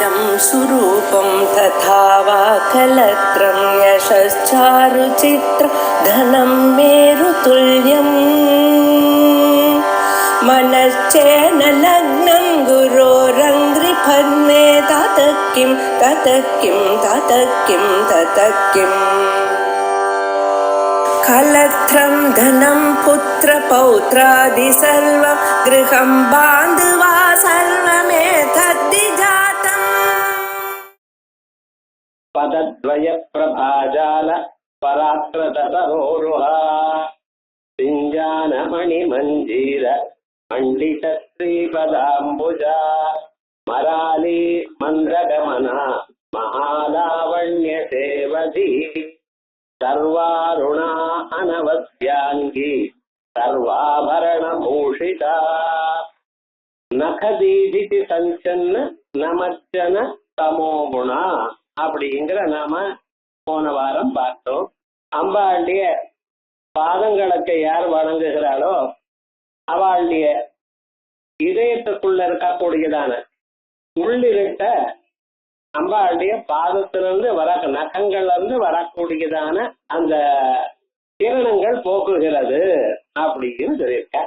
इदं सुरूपं तथा वा कलत्रं यशश्चारुचित्र धनं मेरुतुल्यम् मनश्चेन लग्नं गुरोरङ्घ्रिफन्ने ततः किं कलत्रं धनं पुत्रपौत्रादि सर्वं गृहं बान्धवा सर्वमेतद्विजातम् पदद्वय प्रभाजाल पराक्रतरोरुहा सिञ्जानमणिमञ्जीर मण्डित श्रीपदाम्बुजा मराली मन्द्रगमना महालावण्यसेवधी सर्वारुणा अनवद्यांगी सर्वाभरणभूषिता நகதீதிக்கு சஞ்சன்ன நமச்சன தமோகுணா அப்படிங்கிற நாம போன வாரம் பார்த்தோம். அம்பாளுடைய பாதங்களுக்கு யார் வணங்குகிறாளோ அவளுடைய இதயத்துக்குள்ள இருக்கக்கூடியதான உள்ளிருட்ட அம்பாளுடைய பாதத்திலிருந்து நகங்கள்ல இருந்து வரக்கூடியதான அந்த கிரணங்கள் போக்குகிறது அப்படின்னு சொல்லியிருக்க.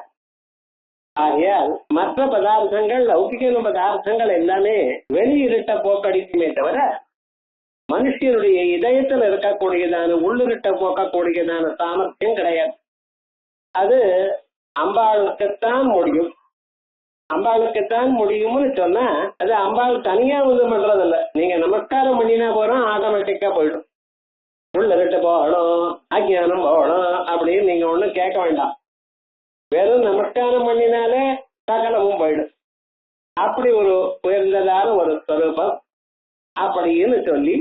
ஆகையால் மற்ற பதார்த்தங்கள் லௌகிக பதார்த்தங்கள் எல்லாமே வெளியிருட்ட போக்கடிக்குமே தவிர மனுஷனுடைய இதயத்தில் இருக்கக்கூடியதான உள்ளிருட்ட போக்கக்கூடியதான சாமர்த்தியம் கிடையாது. அது அம்பாளுக்குத்தான் முடியும். அம்பாளுக்குத்தான் முடியும்னு சொன்னா அது அம்பாள் தனியா வந்து பண்றதில்ல. நீங்க நமஸ்காரம் பண்ணினா போறோம், ஆட்டோமேட்டிக்கா போயிடும். உள்ளிருட்டு போகணும், அஜ்ஞானம் போகணும் அப்படின்னு நீங்க ஒண்ணும் கேட்க வேண்டாம். வெறும் நமஸ்காரம் பண்ணினாலே சகலமும் போயிடும். அப்படி ஒரு உயர்ந்ததான ஒரு ஸ்வரூபம் அப்படின்னு சொல்லி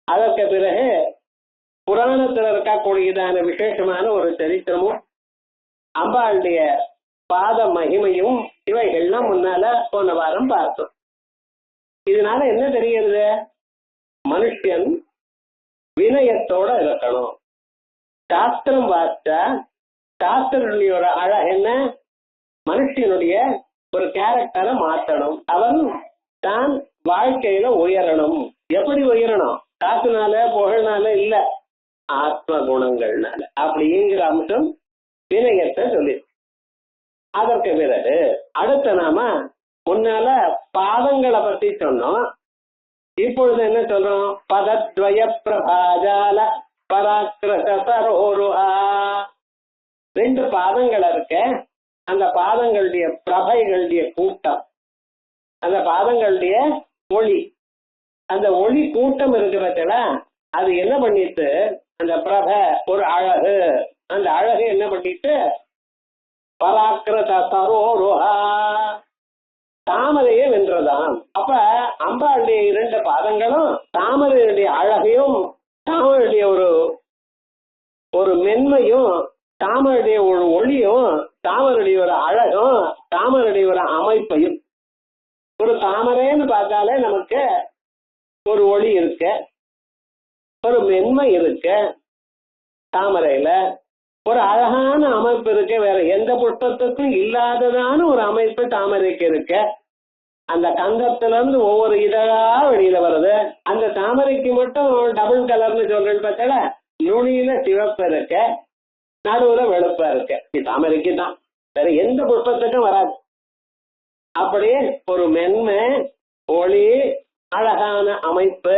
அதற்கு பிறகு புராணத்தில் இருக்கக்கூடியதான விசேஷமான ஒரு சரித்திரமும் அம்பாளுடைய பாத மகிமையும் இவைகள்லாம் முன்னால போன வாரம் பார்த்தோம். இதனால என்ன தெரிகிறது? மனுஷன் வினயத்தோட இருக்கணும். சாஸ்திரம் வாசிச்சா சாஸ்திரனுடைய ஒரு அழகு என்ன? மனுஷனுடைய ஒரு கேரக்டரை மாற்றணும். அவன் தான் வாழ்க்கையில உயரணும். எப்படி உயரணும்? காசுனால புகழ்னால இல்ல, ஆத்ம குணங்கள்னால அப்படிங்கிற அம்சம் வினயத்தை சொல்லி. அதற்கு பிறகு அடுத்த நாம முன்னால பாதங்களை பத்தி சொன்னோம். இப்பொழுது என்ன சொல்றோம்? பதத்வய பிரபாஜால பராக்கிரதரோருஹா. ரெண்டு பாதங்கள் இருக்க. அந்த பாதங்களுடைய பிரபைகளுடைய கூட்டம், அந்த பாதங்களுடைய ஒளி, அந்த ஒளி கூட்டம் இருக்கிறதுல அது என்ன பண்ணிட்டு அந்த பிரப ஒரு அழகு, அந்த அழகு என்ன பண்ணிட்டு பராக்கிரதரோருஹா தாமரையை வென்றதாம். அப்ப அம்பாளுடைய இரண்டு பாதங்களும் தாமரையுடைய அழகையும் தாமரையுடைய ஒரு மென்மையும் தாமரையுடைய ஒரு ஒளியும் தாமரையுடைய ஒரு அழகும் தாமரையுடைய ஒரு அமைப்பையும். ஒரு தாமரைன்னு பார்த்தாலே நமக்கு ஒரு ஒளி இருக்க, ஒரு மென்மை இருக்க, தாமரையில ஒரு அழகான அமைப்பு இருக்கு. வேற எந்த புஷ்பத்துக்கும் இல்லாததான ஒரு அமைப்பு தாமரைக்கு இருக்க. அந்த கந்தத்துல இருந்து ஒவ்வொரு இதழா வெளியில வருது. அந்த தாமரைக்கு மட்டும் டபுள் கலர்னு சொல்றேன்னு பார்த்தால நுனியில சிவப்பு இருக்க, நடுவுல வெளுப்பா இருக்க. தாமரைக்கு தான், வேற எந்த புஷ்பத்துக்கும் வராது. அப்படியே ஒரு மென்மை, ஒளி, அழகான அமைப்பு,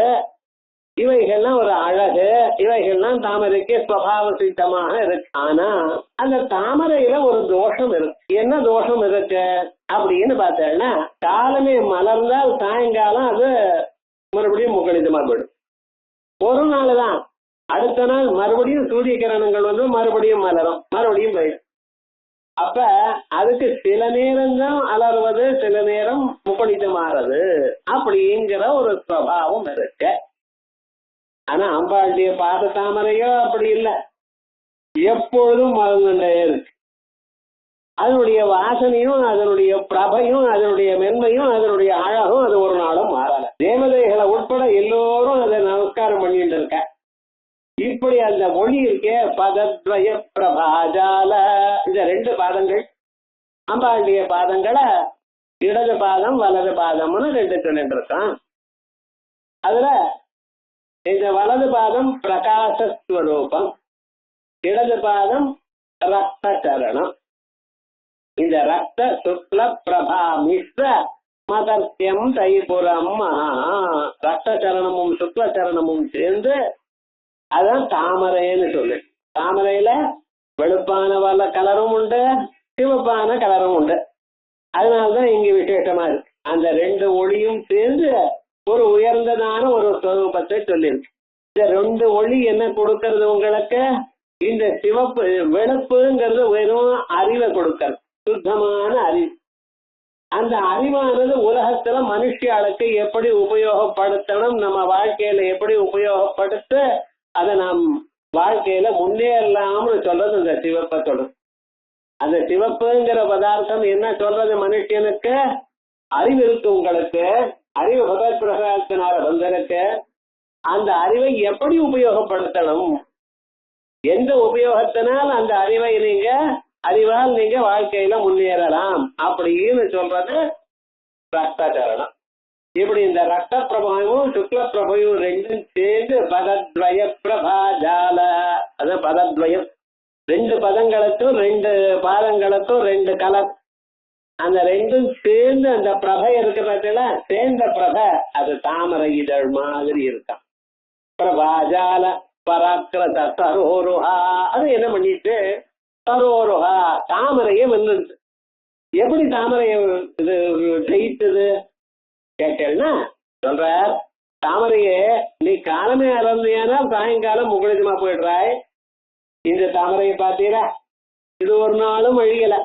இவைகள்லாம் ஒரு அழகு, இவைகள்லாம் தாமரைக்கு சுவாவ சித்தமாக இருக்கு. ஆனா அந்த தாமரையில ஒரு தோஷம் இருக்கு. என்ன தோஷம் இருக்கு அப்படின்னு பார்த்தேன்னா, காலமே மலர்ந்தால் சாயங்காலம் அது மறுபடியும் முகலிதமா போயிடும். ஒரு நாள் தான், அடுத்த நாள் மறுபடியும் சூரிய கிரணங்கள் வந்து மறுபடியும் மலரும், மறுபடியும் போயிடும். அப்ப அதுக்கு சில நேரம் தான் அலறுவது, சில நேரம் முகலிதமாறது அப்படிங்கிற ஒரு சுவாவம் இருக்கு. ஆனா அம்பாளுடைய பாத தாமரையோ அப்படி இல்லை, எப்பொழுதும் மலர்ந்துட்டே இருக்கு. அதனுடைய வாசனையும் அதனுடைய பிரபையும் அதனுடைய மென்மையும் அதனுடைய அழகும் அது ஒரு நாளும் மாறல. தேவதைகளை உட்பட எல்லோரும் அதை நமஸ்காரம் பண்ணிட்டு இருக்க. இப்படி அந்த ஒளி இருக்கே பதத்வய பிரபாஜால, இந்த ரெண்டு பாதங்கள் அம்பாளுடைய பாதங்களை இடது பாதம் வலது பாதம்னு ரெண்டு சொல்லிட்டு இருக்கான். அதுல இந்த வலது பாதம் பிரகாசஸ்வரூபம், இடது பாதம் ரக்த சரணம். இந்த ரக்த சுக்ல பிரபா மிஸ்ர மதர்த்தியம் தைபுரம் மகா, ரக்த சரணமும் சுக்ல சரணமும் சேர்ந்து அதான் தாமரைன்னு சொல்லு. தாமரையில வெளுப்பான வல்ல கலரும் உண்டு, சிவப்பான கலரும் உண்டு. அதனாலதான் இங்க விசேஷமா இருக்கு. அந்த ரெண்டு ஒளியும் சேர்ந்து ஒரு உயர்ந்ததான ஒரு ஸ்வரூபத்தை சொல்லியிருக்கு. இந்த ரெண்டு ஒளி என்ன கொடுக்கறது உங்களுக்கு? இந்த சிவப்பு வெளுப்புங்கிறது வெறும் அறிவை கொடுக்கறது, சுத்தமான அறிவு. அந்த அறிவானது உலகத்துல மனுஷியாளுக்கு எப்படி உபயோகப்படுத்தணும், நம்ம வாழ்க்கையில எப்படி உபயோகப்படுத்த அதை நாம் வாழ்க்கையில முன்னேறலாம்னு சொல்றது இந்த சிவப்பை சொல்றது. அந்த சிவப்புங்கிற பதார்த்தம் என்ன சொல்றது? மனுஷனுக்கு அறிவு இருக்கு, உங்களுக்கு அறிவு பகவத் பிரகாசத்தினால வந்திருக்கு. அந்த அறிவை எப்படி உபயோகப்படுத்தணும், எந்த உபயோகத்தினால் அந்த அறிவை நீங்க அறிவால் நீங்க வாழ்க்கையில முன்னேறலாம் அப்படின்னு சொல்றது ரக்தச்சரணம். இப்படி இந்த ரக்த பிரபாவும் சுக்ல பிரபையும் ரெண்டும் சேர்ந்து பதத்வய பிரபா ஜால, அது பதத்வயம், ரெண்டு பதங்களுக்கும் ரெண்டு பாதங்களுக்கும் ரெண்டு கலர், அந்த ரெண்டும் சேர்ந்து அந்த பிரபை இருக்கிறதுல சேர்ந்த பிரபை அது தாமரை இதழ் மாதிரி இருக்கான். பிரபாஜால பராக்கிரத சரோருஹா, அது என்ன பண்ணிட்டு சரோருஹா தாமரையை வெல்லுது. எப்படி தாமரையை இது ஜெயித்தது கேட்டேன்னா சொல்ற, தாமரையே நீ காலமே அறந்தியானா சாயங்காலம் முகலிதமா போயிடுறாய். இந்த தாமரையை பார்த்தீரா, இது ஒரு நாளும் அழியல,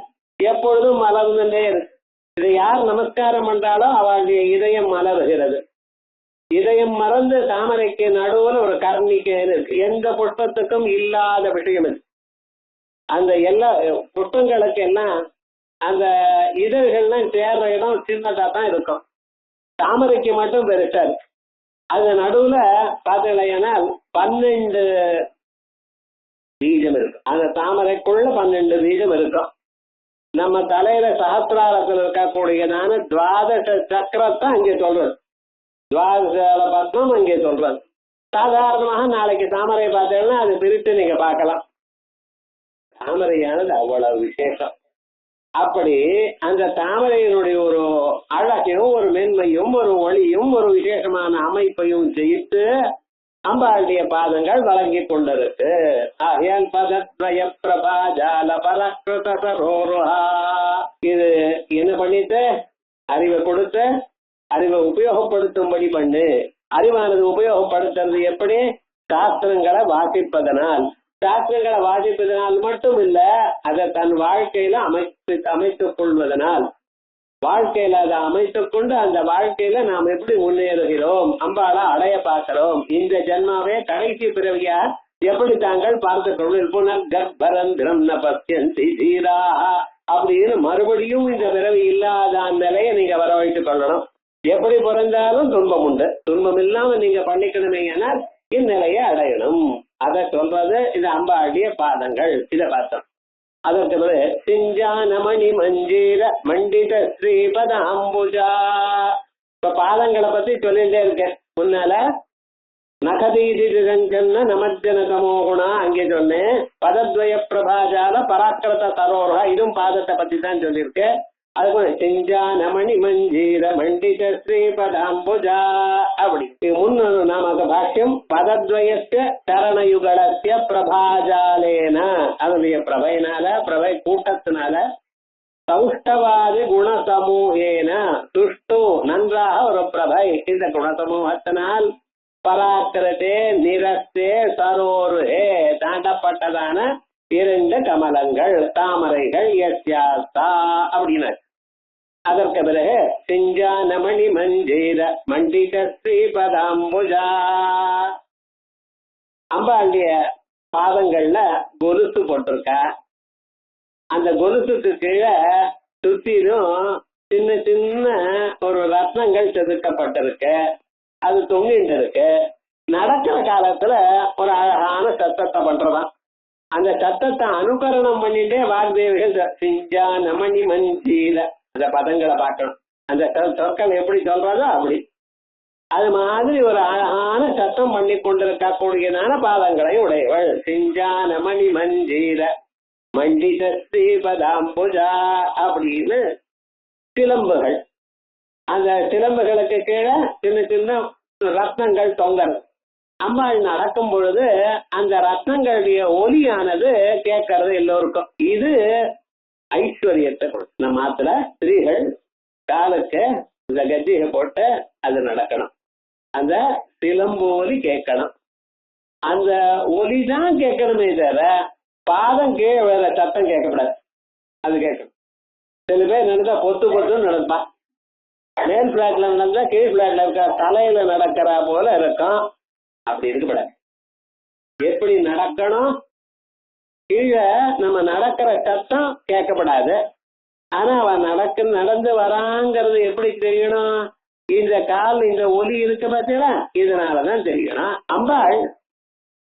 எப்பொழுதும் மலர்ந்துட்டே இருக்கு. இதை யார் நமஸ்காரம் பண்றாலோ அவளுடைய இதயம் மலர்கிறது. இதயம் மறந்து தாமரைக்கு நடுவில் ஒரு கர்ணிக்கை இருக்கு, எந்த புஷ்பத்துக்கும் இல்லாத விஷயம் இது. அந்த எல்லா புஷ்பங்களுக்கு எல்லாம் அந்த இதழ்கள்லாம் சேர்ற இடம் சின்னதா தான் இருக்கும், தாமரைக்கு மட்டும் பெருசா இருக்கு. அது நடுவுல பார்த்தீங்கன்னா 12 பீஜம் இருக்கும். அந்த தாமரைக்குள்ள 12 பீஜம் இருக்கும். நம்ம தலையில சகசிராரத்தில் இருக்கக்கூடியதான துவாதச சக்கரத்தை அங்கே சொல்றது, துவாதச பத்மம் அங்கே சொல்றது. சாதாரணமாக நாளைக்கு தாமரை பார்த்தீங்கன்னா அது பிரித்து நீங்க பார்க்கலாம். தாமரையானது அவ்வளவு விசேஷம். அப்படி அந்த தாமரையினுடைய ஒரு அழகையும் ஒரு மென்மையும் ஒரு ஒளியும் ஒரு விசேஷமான அமைப்பையும் ஜெயித்து அம்பாளுடைய பாதங்கள் வழங்கி கொண்டிருக்கு. இது என்ன பண்ணிட்டு அறிவை கொடுத்து அறிவை உபயோகப்படுத்தும்படி பண்ணு. அறிவானது உபயோகப்படுத்துறது எப்படி? சாஸ்திரங்களை வாசிப்பதனால். சாஸ்திரங்களை வாசிப்பதனால் மட்டும் இல்ல, அதை தன் வாழ்க்கையில அமைத்துக் கொள்வதனால், வாழ்க்கையில அதை அமைத்துக் கொண்டு அந்த வாழ்க்கையில நாம் எப்படி முன்னேறுகிறோம், அம்பாளை அடைய பார்க்கிறோம். இந்த ஜென்மாவே கடைசி பிறவியா எப்படி தாங்கள் பார்த்துக் கொள்ளும் புனர்கர்ப்பரந்திரம் நபத்யந்தி தீராஹ அப்படின்னு மறுபடியும் இந்த பிறவி இல்லாத நிலையை நீங்க வரவழைத்துக் கொள்ளணும். எப்படி பிறந்தாலும் துன்பம் உண்டு, துன்பம் இல்லாம நீங்க பண்ணிக்கணுமே ஆனால் இந்நிலையை அடையணும். அதை சொல்றது இந்த அம்பாளுடைய பாதங்கள். இதை பார்த்தோம். அதற்கு பிறகு சிஞ்சானமணி மஞ்சீர மண்டித ஸ்ரீபத அம்புஜா. இப்ப பாதங்களை பத்தி சொல்லிட்டே இருக்கேன். முன்னால நகதீதிரஞ்சன்ன நமஜன தமோகுணா அங்கே சொன்னேன். பதத்வய பிரபாஜால பராக்கிரத சரோரா, இதுவும் பாதத்தை பத்தி தான் சொல்லியிருக்கேன். அதுக்கு சிஞ்சானமணி மஞ்சீர மண்டித ஸ்ரீபதாம்புஜா அப்படி முன்னு நாம பாஷ்யம். பதத்வயஸ்ய சரணயுகளஸ்ய பிரபாஜாலேன, அதனுடைய பிரபையினால, பிரபை கூட்டத்தினால, சௌஷ்டவாதி குணசமூகேன, துஷ்டு நன்றாக ஒரு பிரபை, இந்த குணசமூகத்தினால் பராக்கிரதே நிரஸ்தே சரோருஹே தாண்டப்பட்டதான 2 கமலங்கள் தாமரைகள் யஸ்யாஸ்தா அப்படின்னா. அதற்கு பிறகு சிஞ்சானமணி மஞ்சீர மண்டித ஸ்ரீபதாம்புஜா. அம்பாளுடைய பாதங்கள்ல கொலுசு போட்டிருக்கா. அந்த கொலுசுக்கு கீழே சுத்திலும் சின்ன சின்ன ஒரு ரத்னங்கள் செதுக்கப்பட்டிருக்கு, அது தொங்கிட்டு இருக்கு. நடக்கிற காலத்துல ஒரு அழகான சத்தத்தை பண்றதான். அந்த சத்தத்தை அனுகரணம் பண்ணிட்டே வாக்தேவிகள் சிஞ்சா நமணி மஞ்சீல அந்த பதங்களை பார்க்கணும். அந்த சொற்கள் எப்படி சொல்றதோ அப்படி அது மாதிரி ஒரு அழகான சத்தம் பண்ணி கொண்டிருக்கக்கூடியதான பாதங்களை உடையவள். சிஞ்சான மணி மஞ்சீர மண்டித ஸ்ரீபதாம்புஜா அப்படின்னு சிலம்புகள். அந்த சிலம்புகளுக்கு கீழே சின்ன சின்ன ரத்னங்கள் தொங்கல். அம்பாள் நடக்கும் பொழுது அந்த ரத்னங்களுடைய ஒலியானது கேட்கறது எல்லோருக்கும். இது ஐஸ்வர்யத்தை கொடுக்கும். நம்ம ஆத்துல ஸ்திரீகள் காலுக்கு இந்த கஜ்ஜிகை போட்டு அது நடக்கணும். அந்த சிலம்பு ஒலி கேட்கணும். அந்த ஒலி தான் கேட்கணுமே தவிர பாதம் கீழே வேற சத்தம் கேட்கக்கூடாது. அது கேட்கணும். சில பேர் நடந்தா பொத்து பொத்துன்னு நடப்பான். மேல் பிளாட்ல நடந்தா கீழ் பிளாட்ல இருக்க தலையில நடக்கிறா போல இருக்கும். அப்படி இருக்கக்கூடாது. எப்படி நடக்கணும்? கீழே நம்ம நடக்கிற சத்தம் கேட்கப்படாது. ஆனா அவன் நடந்து வராங்கிறது எப்படி தெரியணும்? இந்த கால் இந்த ஒலி இருக்கு பார்த்தீங்களா, இதனாலதான் தெரியணும். அம்பாள்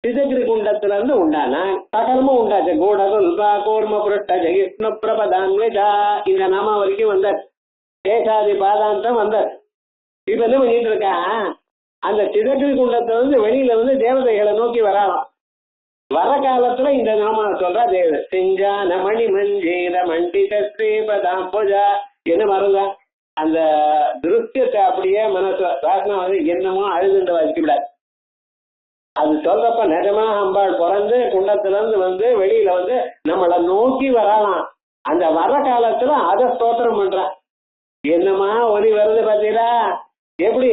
சிதகிரி குண்டத்துல இருந்து உண்டான சகலமும் உண்டாச்சு. கூடகுல்பா கூர்ம புருட்ட ஜெகிஷ்ணு பிரபதான்விதா இந்த நாமா வரைக்கும் வந்த தேசாதி பாதாந்தம் வந்த. இப்ப என்ன பண்ணிட்டு இருக்கான்? அந்த சிதகிரி குண்டத்துல இருந்து வெளியில வந்து தேவதைகளை நோக்கி வராலாம். வர காலத்துல இந்த நாம சொல்றா தேவதை. செஞ்சான மணி மஞ்சீர மண்டித ஸ்ரீபதாம்புஜா என்ன மறந்தா அந்த திருஷ்யத்தை அப்படியே மனசு வாசனம் வந்து என்னமோ அழுதுண்டு வச்சுக்கூடாது. அது சொல்றப்ப நிஜமா அம்பாள் பிறந்து குண்டத்துல இருந்து வந்து வெளியில வந்து நம்மளை நோக்கி வரலாம். அந்த வர காலத்துல அதை ஸ்தோத்திரம் பண்றான். என்னமா ஒலி வருது பாத்தீங்களா? எப்படி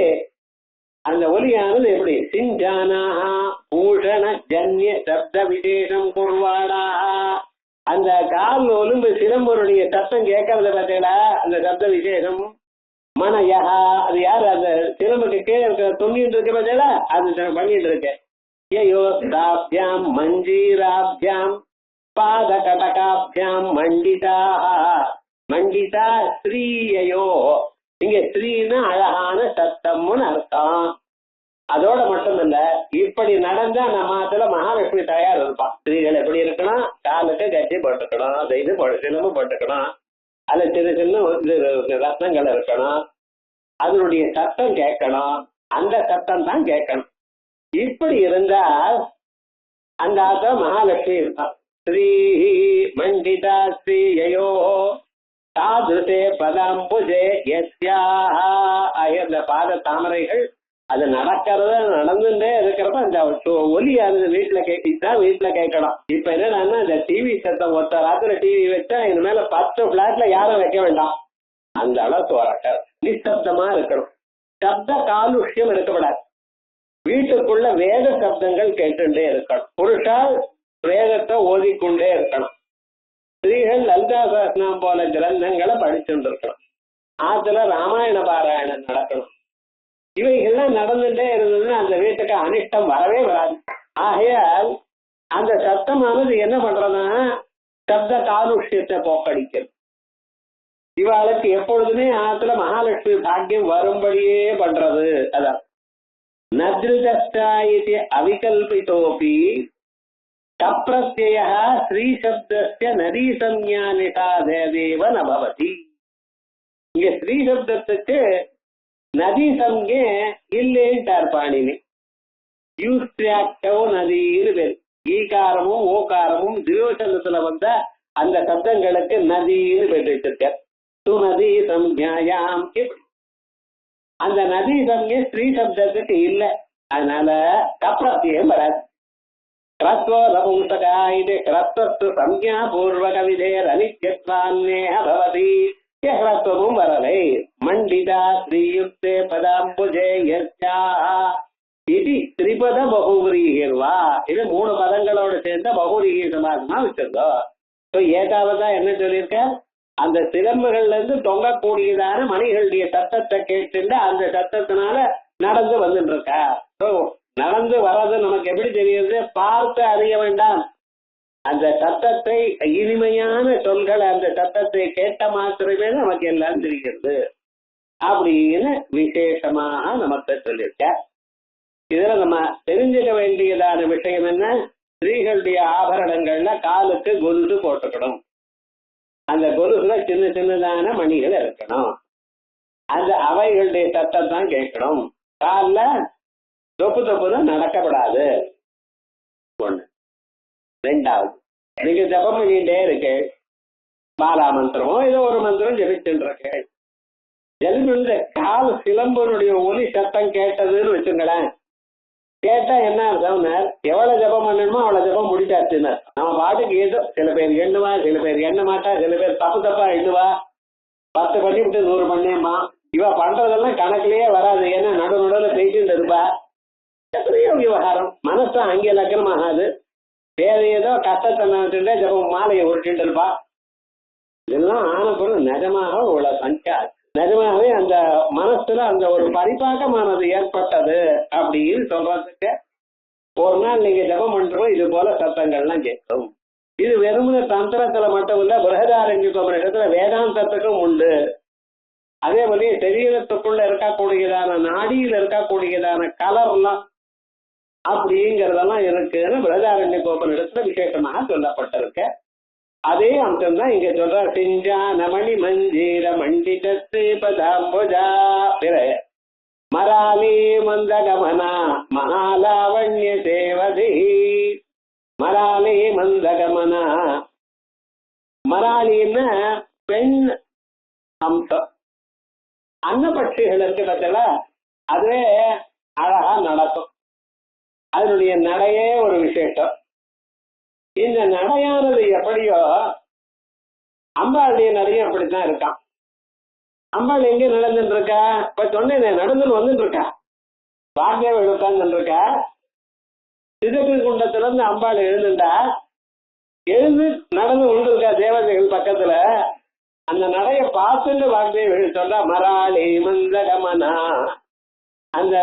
அந்த ஒலியானது எப்படி? சிஞ்சானாஹா பூஷண ஜன்ய சப்த விசேஷம் குர்வாடா. அந்த கால் ஒலும்பு சிலம்பருடைய சத்தம் கேட்கறத பார்த்தீங்களா? அந்த சப்த விசேஷம் மனயா. அது யாரு? அந்த சிலம்புக்கு கீழே இருக்க துணிட்டு இருக்கு பார்த்தீங்களா? அது பண்ணிட்டு இருக்கு. யயோ தாப்யாம் மஞ்சீராப்யாம் பாத கடகாப்யாம் மண்டிதா. மண்டிதா ஸ்ரீயோ. இங்க ஸ்ரீன்னா அழகான சத்தம்னு அர்த்தம். அதோட மட்டும் இல்ல, இப்படி நடந்தா நம்ம அதுல மகாலட்சுமி தயார் இருப்பான். ஸ்திரீகள் எப்படி இருக்கணும்? காலுக்கு கட்டி போட்டுக்கணும், இது சிலம்பு போட்டுக்கணும், அதுல சின்ன சின்ன ரத்னங்கள் இருக்கணும், அதனுடைய சத்தம் கேட்கணும். அந்த சத்தம் தான் கேட்கணும். இப்படி இருந்தால் அந்த ஆத்த மகாலட்சுமி இருப்பான். ஸ்ரீ மண்டிதா ஸ்ரீயோ தாதுசே பதாம்புஜே அந்த பாத தாமரைகள் அது நடக்கிறத நடந்துட்டே இருக்கிறப்ப அந்த ஒலி அது வீட்டுல கேட்கணும். இப்ப என்னன்னா இந்த டிவி சத்தம் ஒத்த ராத்திரி டிவி வச்சா இது மேல 10 பிளாட்ல யாரும் வைக்க வேண்டாம். அந்த அளவுக்கு வரக்க நிசப்தமா இருக்கணும். சப்த காலுஷ்யம் இருக்கப்படாது. வீட்டுக்குள்ள வேத சப்தங்கள் கேட்டுட்டே இருக்கணும். புருஷால் வேதத்தை ஓதிக்கொண்டே இருக்கணும். ஸ்திரீகள் லலிதா சஹஸ்ரநாமம் போல கிரந்தங்களை படிச்சுட்டு இருக்கணும். ஆத்துல ராமாயண பாராயணம் நடக்கணும். இவைகள்லாம் நடந்துட்டே இருந்ததுன்னா அந்த வீட்டுக்கு அனிஷ்டம் வரவே வராது. ஆகையால் அந்த சத்தமானது என்ன பண்றதுன்னா சப்த காலுஷ்யத்தை போக்கடிக்கிறது. இவாளுக்கு எப்பொழுதுமே ஆத்துல மகாலட்சுமி பாக்கியம் வரும்படியே பண்றது. அதான் நத்ருதஸ்தாயிதி அவிகல்பிதோபி தப்ரத்யய ஸ்ரீசப்தஸ்ய நதி சம்ஞா நிஷாதேவ நபவதி. இங்க ஸ்ரீசப்தத்துக்கு நதி சம்ஞே இல்லேன்ட்டார் பாணினி. யூஸ்தியாக்டோ நதின்னு பேர். ஈகாரமும் ஓகாரமும் தியோசனத்துல வந்த அந்த சப்தங்களுக்கு நதின்னு பேர் வச்சிருக்க. சுநதி சம்ஞாயாம். அந்த நதி சம்ஞை ஸ்ரீ சப்தத்துக்கு இல்லை. அதனால கப்ரத்தியம் வராது. கிரத்வோ நபும்சகா இது கிரத்வஸ்து சம்ஞா பூர்வக விதேர் அனித்யத்வான்னேஹ பவதி. கிரத்வமும் வரலை. மண்டிதா ஸ்ரீயுக்தே பதாம்புஜே யஸ்யாஹ இது திரிபத பகுவிரீஹிர்வா. இது 3 பதங்களோட சேர்ந்த பகுவிரீஹி சமாசமா வச்சிருந்தோம். ஏகாவதா என்ன சொல்லியிருக்க? அந்த சிலம்புகள்ல இருந்து தொங்கக்கூடியதான மணிகளுடைய சத்தத்தை கேட்டு அந்த சத்தத்தினால நடந்து வந்துட்டு இருக்கா. நடந்து வர்றது நமக்கு எப்படி தெரியுது? பார்த்து அறிய வேண்டாம். அந்த சத்தத்தை இனிமையான சொல்கள் அந்த சத்தத்தை கேட்ட மாத்திரமே நமக்கு எல்லாம் தெரிகிறது அப்படின்னு விசேஷமாக நமக்கு சொல்லியிருக்க. இதுல நம்ம தெரிஞ்சுக்க வேண்டியதான விஷயம் என்ன? ஸ்திரீகளுடைய ஆபரணங்கள்ல காலுக்கு கொலுசு போட்டுக்கணும். அந்த கொலுசுல சின்ன சின்னதான மணிகள் இருக்கணும். அந்த அவைகளுடைய சத்தம் தான் கேட்கணும். காலில் தொப்பு தொப்புதான் நடக்கப்படாது. ஒண்ணு. ரெண்டாவது, நீங்க ஜபம் பண்ணிட்டே இருக்கு, பாலா மந்திரமோ ஏதோ ஒரு மந்திரம் ஜபிச்சுட்டு இருக்கு, ஜெலிமிருந்த கால் சிலம்பனுடைய ஒலி சத்தம் கேட்டதுன்னு வச்சுங்களேன். கேட்டா என்ன அர்த்தம், எவ்வளவு ஜபம் பண்ணணுமோ அவ்வளவு ஜபம் முடிச்சாச்சுன்னு. நம்ம பாட்டுக்கு ஏதோ சில பேர் எண்ணுவா, சில பேர் எண்ண மாட்டா, சில பேர் தப்பு தப்பா எண்ணுவா, 10 பண்ணிவிட்டு 100 பண்ணேம்மா. இவ பண்றதெல்லாம் கணக்குலயே வராது, ஏன்னா நடுநடுவில் பேசிட்டு இருப்பா. எத்தனையோ விவகாரம், மனசு அங்கே லக்கணமாகாது. வேற ஏதோ கஷ்டத்தை நினைச்சுட்டே ஜபம் மாலையை உருட்டிட்டு இருப்பா. இதெல்லாம் ஆன பொருள் நிஜமாக உள்ள சங்கா, நிஜமாகவே அந்த மனசுல அந்த ஒரு பரிபாக்கமானது ஏற்பட்டது அப்படின்னு சொல்றதுக்கு ஒரு நாள் நீங்க ஜபம் பண்றோம் இது போல சத்தங்கள்லாம் கேட்கும். இது வெறும் தந்திரத்துல மட்டும் இல்ல, பிரகதாரண்யத்துல வேதாந்தத்துக்கும் உண்டு. அதே போல சரீரத்துக்குள்ள இருக்கக்கூடியதான நாடியில் இருக்கக்கூடியதான கலர்லாம் அப்படிங்கிறதெல்லாம் இருக்குன்னு பிரகதாரண்யோபனிடத்துல விசேஷமாக சொல்லப்பட்டிருக்க. அதே அம்சம் தான் இங்க சொல்ற. சிஞ்சானமணி மஞ்சீர மண்டிதத்து பதாம்புஜா பிற மராலி மந்தகமனா மகாலாவண்ய சேவதி. மராலி மந்தகமனா, மராலின்னா பெண் அம்சம். அன்னபட்சிகள் இருக்கு பத்தில, அதுவே அழகா நடக்கும். அதனுடைய நடையே ஒரு விசேஷம். இந்த நடையானது எப்படியோ அம்பாளுடைய நடையும் அப்படித்தான் இருக்கான். அம்பாள் எங்க நடந்துட்டு இருக்கா? இப்ப சொன்னேன், நடந்துன்னு வந்துட்டு இருக்கா. வாகேவ உட்கார்ந்து இருக்கா. சிதக்கு குண்டத்துல இருந்து அம்பாள் எழுந்துட்டா, எழுந்து நடந்து கொண்டு இருக்கா தேவதைகள் பக்கத்துல. அந்த நடைய பார்த்துட்டு வாக்தேவி சொல்றா, மராளி மந்தகமனா. அந்த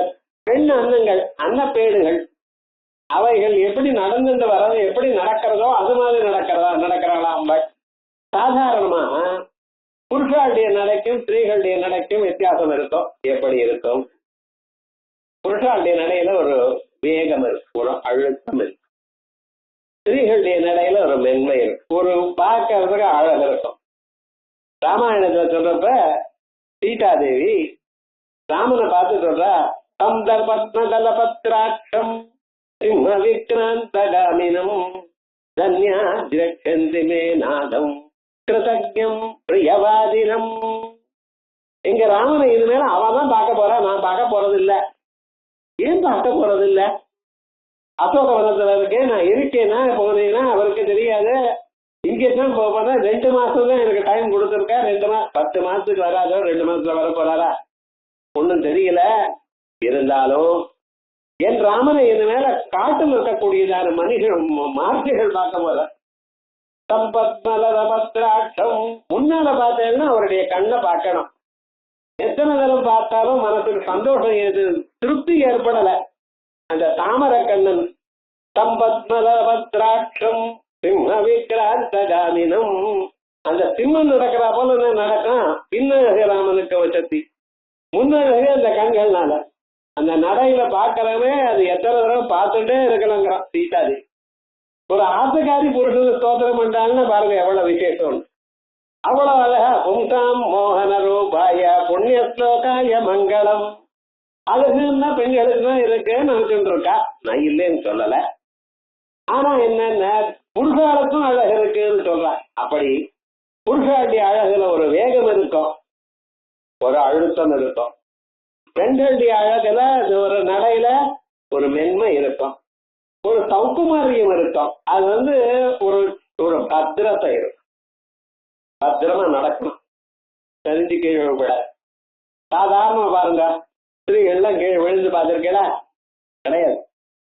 பெண் அன்னங்கள், அன்னப்பேடுகள், அவைகள் எப்படி நடந்துட்டு வர்றது, எப்படி நடக்கிறதோ அது மாதிரி நடக்கிறாளா அம்பாள். சாதாரணமாக புருஷாளுடைய நடைக்கும் ஸ்திரீகளுடைய நடைக்கும் வித்தியாசம் இருக்கும். எப்படி இருக்கும்? புருஷாளுடைய நடையில ஒரு வேகம் இருக்கு, ஒரு அழுத்தம் இருக்கு. ஸ்திரீகளுடைய நடையில ஒரு மென்மை இருக்கு, ஒரு பார்க்கறதுக்கு அழகு இருக்கும். ராமாயணத்துல சொல்றப்ப சீதாதேவி ராமனை பார்த்து சொல்றா, பத்மதலபத்ராட்சம் சிம்ம விக்ராந்தகாமினம் தன்யா திரட்சந்தி மே நாதம் கிருதஜ்ஞம் பிரியவாதினம். எங்க ராமனை இது மேல அவதான் பார்க்க போறா, நான் பார்க்க போறது இல்ல. ஏன் பார்க்க போறது இல்ல? அசோக வனத்துல இருக்கேன், நான் இருக்கேன்னா போனேன்னா அவருக்கு தெரியாது. இங்கேதான் போனா 2 மாசம் தான் எனக்கு டைம் கொடுத்துருக்கா. 10 மாசத்துக்கு வராதோ, 2 மாசத்துல வர போறாரா ஒன்னும் தெரியல. இருந்தாலும் என் ராமனை இது மேல காட்டில் இருக்கக்கூடியதான மனிதர்கள் மார்த்திகள் பார்க்க போற. சம்பத்மலபத்ராட்சம், முன்னால பார்த்தேன்னா அவருடைய கண்ணை பார்க்கணும். எத்தனை தரம் பார்த்தாலும் மனசுக்கு சந்தோஷம், ஏது திருப்தி ஏற்படல. அந்த தாமர கண்ணன் சம்பத்மலபத்ராட்சம் சிம்ம விக்ராந்தகாமினம், அந்த சிம்மம் நடக்கிறா போல நடக்கும். பின்னழகு ராமனுக்கு வசதி, முன்னழகு அந்த கண்கள்னால. அந்த நடையில பாக்கிறவே அது எத்தனை தடவை பார்த்துட்டே இருக்கலாங்கிறான் சீதாதி. ஒரு ஆத்துக்காரி புருஷன் ஸ்தோத்திரம் பண்றாங்கன்னு பாருங்க எவ்வளவு விசேஷம். அவ்வளவு அழகா பும்சாம் மோகன ரூபாய புண்ணிய ஸ்லோகாய மங்களம். அழகுன்னா பெண்களுக்கு தான் இருக்குன்னு நினைச்சுட்டு இருக்கா, நான் இல்லைன்னு சொல்லல. ஆனா என்னென்ன புருஷாளுக்கும் அழகு இருக்குன்னு சொல்ற. அப்படி புருஷாளுடைய அழகுல ஒரு வேகம் இருக்கும், ஒரு அழுத்தம் இருக்கும். பெண்களுடைய அழகுல ஒரு நடையில ஒரு மென்மை இருக்கும், ஒரு சௌக்குமாரியம் இருக்கும். அது ஒரு ஒரு பத்திரத்தை இருக்கும். பத்திரமா நடக்கணும், தெரிஞ்சு கீழே விட. சாதாரணமா பாருங்க, ஸ்திரீகள்லாம் கீழே விழுந்து பார்த்திருக்கீங்களா? கிடையாது.